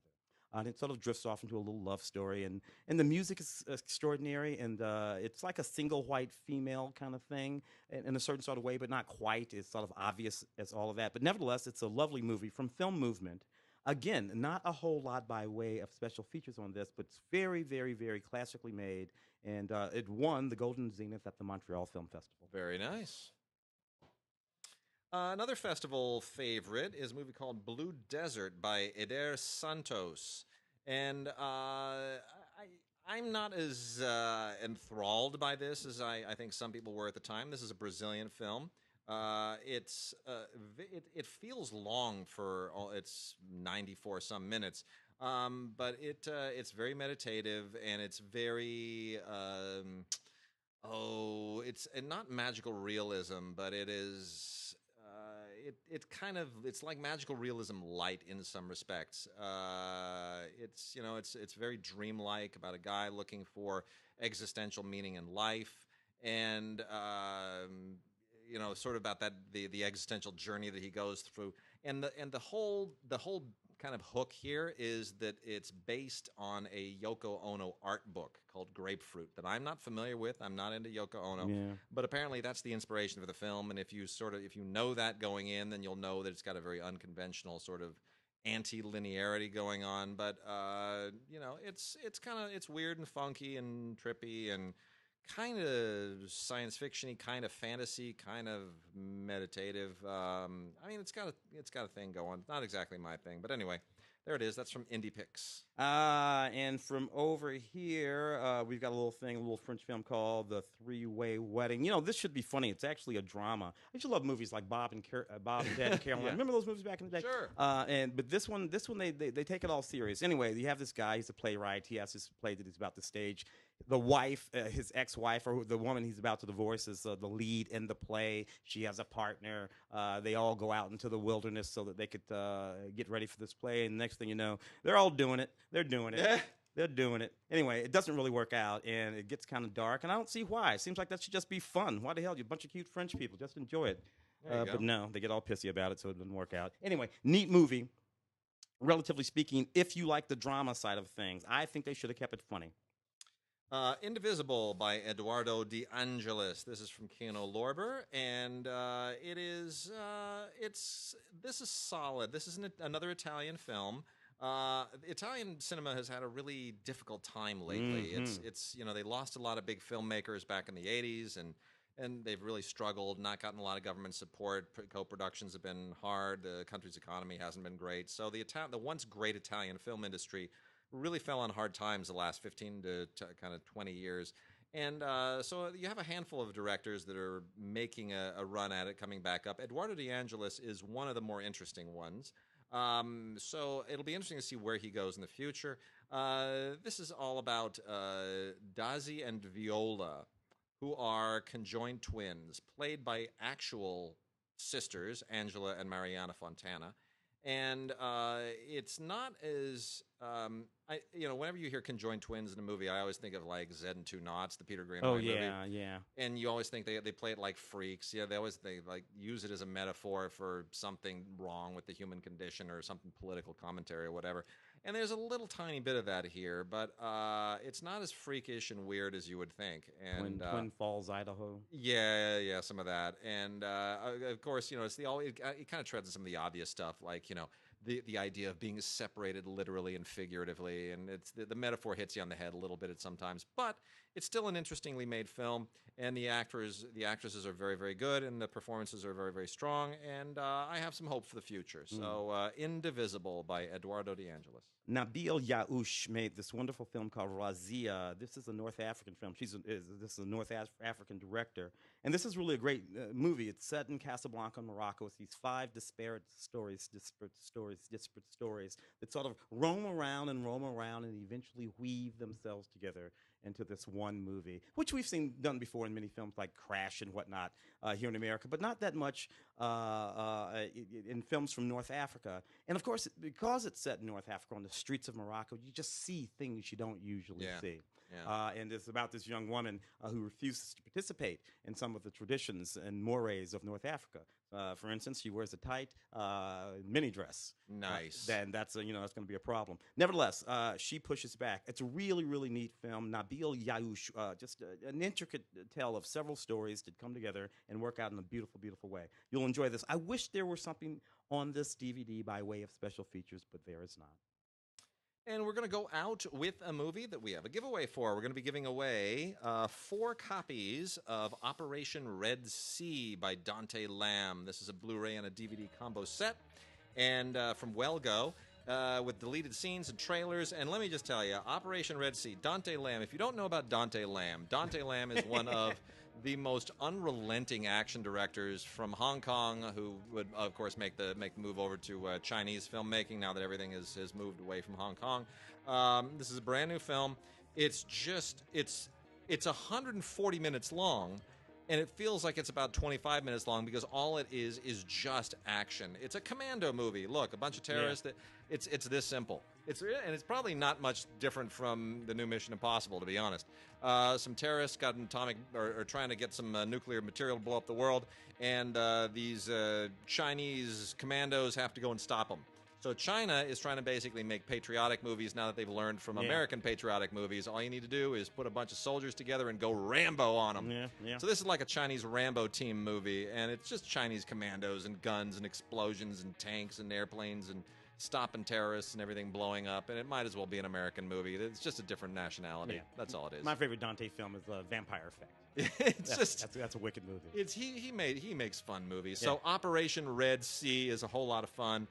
And it sort of drifts off into a little love story. And the music is extraordinary. And it's like a single white female kind of thing in a certain sort of way, but not quite. It's sort of obvious as all of that. But nevertheless, it's a lovely movie from Film Movement. Again, not a whole lot by way of special features on this, but it's very, very, very classically made. And it won the Golden Zenith at the Montreal Film Festival. Very nice. Another festival favorite is a movie called Blue Desert by Eder Santos. And I'm not as enthralled by this as I think some people were at the time. This is a Brazilian film. It feels long for its 94 some minutes, but it's very meditative, and it's very it's not magical realism, but it is. It's like magical realism light in some respects. It's very dreamlike, about a guy looking for existential meaning in life, and sort of about that the existential journey that he goes through, and the whole kind of hook here is that it's based on a Yoko Ono art book called Grapefruit that I'm not familiar with. I'm not into Yoko Ono, but apparently that's the inspiration for the film. And if you know that going in, then you'll know that it's got a very unconventional sort of anti-linearity going on. But it's weird and funky and trippy and kind of science fiction-y, kind of fantasy, kind of meditative. I mean, it's got a thing going. Not exactly my thing, but anyway, there it is. That's from Indie Picks. And from over here, we've got a little French film called The Three-Way Wedding. You know, this should be funny. It's actually a drama. I used to love movies like Bob and Dad and Caroline. Remember those movies back in the day? Sure. But this one, they take it all serious. Anyway, you have this guy. He's a playwright. He has this play that he's about to stage. The wife, his ex-wife, or the woman he's about to divorce, is the lead in the play. She has a partner. They all go out into the wilderness so that they could get ready for this play. And next thing you know, they're all doing it. They're doing it. They're doing it. Anyway, it doesn't really work out, and it gets kind of dark, and I don't see why. It seems like that should just be fun. Why the hell? You're a bunch of cute French people. Just enjoy it. But no, they get all pissy about it, so it doesn't work out. Anyway, neat movie. Relatively speaking, if you like the drama side of things, I think they should have kept it funny. Indivisible by Eduardo De Angelis. This is from Keanu Lorber, and this is solid. This is another Italian film. Italian cinema has had a really difficult time lately. It's they lost a lot of big filmmakers back in the 80s, and they've really struggled, not gotten a lot of government support. Co-productions have been hard. The country's economy hasn't been great. So the once great Italian film industry really fell on hard times the last 15 to kind of 20 years. And so you have a handful of directors that are making a run at it, coming back up. Eduardo De Angelis is one of the more interesting ones. So it'll be interesting to see where he goes in the future. This is all about Daisy and Viola, who are conjoined twins, played by actual sisters, Angela and Mariana Fontana. And it's not as whenever you hear conjoined twins in a movie, I always think of like Zed and Two Knots, the Peter Greenaway movie. Yeah. And you always think they play it like freaks. Yeah, they like use it as a metaphor for something wrong with the human condition or something political commentary or whatever. And there's a little tiny bit of that here, but it's not as freakish and weird as you would think. And Twin Falls, Idaho. Yeah, some of that. And of course, it's it kind of treads on some of the obvious stuff, like the idea of being separated literally and figuratively, and it's the metaphor hits you on the head a little bit at sometimes, but it's still an interestingly made film, and the actresses are very, very good, and the performances are very, very strong, and I have some hope for the future. So Indivisible by Eduardo De Angelis. Nabil Yaoush made this wonderful film called Razia. This is a North African film. This is a North African director. And this is really a great movie. It's set in Casablanca, Morocco. It's these 5 disparate stories that sort of roam around and eventually weave themselves together into this one movie, which we've seen done before in many films like Crash and whatnot here in America, but not that much in films from North Africa. And of course, because it's set in North Africa on the streets of Morocco, you just see things you don't usually see. Yeah. And it's about this young woman who refuses to participate in some of the traditions and mores of North Africa. For instance, she wears a tight mini dress. Nice. Then that's going to be a problem. Nevertheless, she pushes back. It's a really, really neat film. Nabil Yaoush, just an intricate tale of several stories that come together and work out in a beautiful, beautiful way. You'll enjoy this. I wish there were something on this DVD by way of special features, but there is not. And we're going to go out with a movie that we have a giveaway for. We're going to be giving away 4 copies of Operation Red Sea by Dante Lamb. This is a Blu-ray and a DVD combo set, and from Wellgo, with deleted scenes and trailers. And let me just tell you, Operation Red Sea, Dante Lamb. If you don't know about Dante Lamb is one of the most unrelenting action directors from Hong Kong, who would, of course, make the move over to Chinese filmmaking now that everything has moved away from Hong Kong. This is a brand new film. It's 140 minutes long, and it feels like it's about 25 minutes long because all it is just action. It's a commando movie. Look, a bunch of terrorists. It's this simple. And it's probably not much different from the new Mission Impossible, to be honest. Some terrorists got an atomic, or trying to get some nuclear material to blow up the world, and these Chinese commandos have to go and stop them. So China is trying to basically make patriotic movies now that they've learned from American patriotic movies. All you need to do is put a bunch of soldiers together and go Rambo on them. Yeah. So this is like a Chinese Rambo team movie, and it's just Chinese commandos and guns and explosions and tanks and airplanes and stopping terrorists and everything blowing up, and it might as well be an American movie. It's just a different nationality. Yeah. That's all it is. My favorite Dante film is Vampire Effect. That's a wicked movie. He makes fun movies. So Operation Red Sea is a whole lot of fun.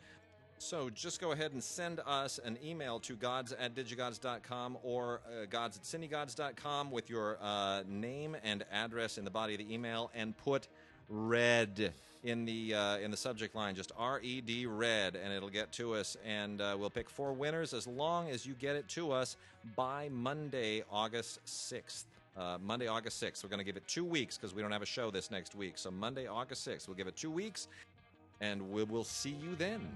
So just go ahead and send us an email to gods@digigods.com or gods@cinegods.com with your name and address in the body of the email, and put red in the subject line, just RED red, and it'll get to us, and we'll pick 4 winners as long as you get it to us by Monday, August 6th. Monday, August 6th. We're going to give it 2 weeks because we don't have a show this next week. So Monday, August 6th. We'll give it 2 weeks, and we will see you then.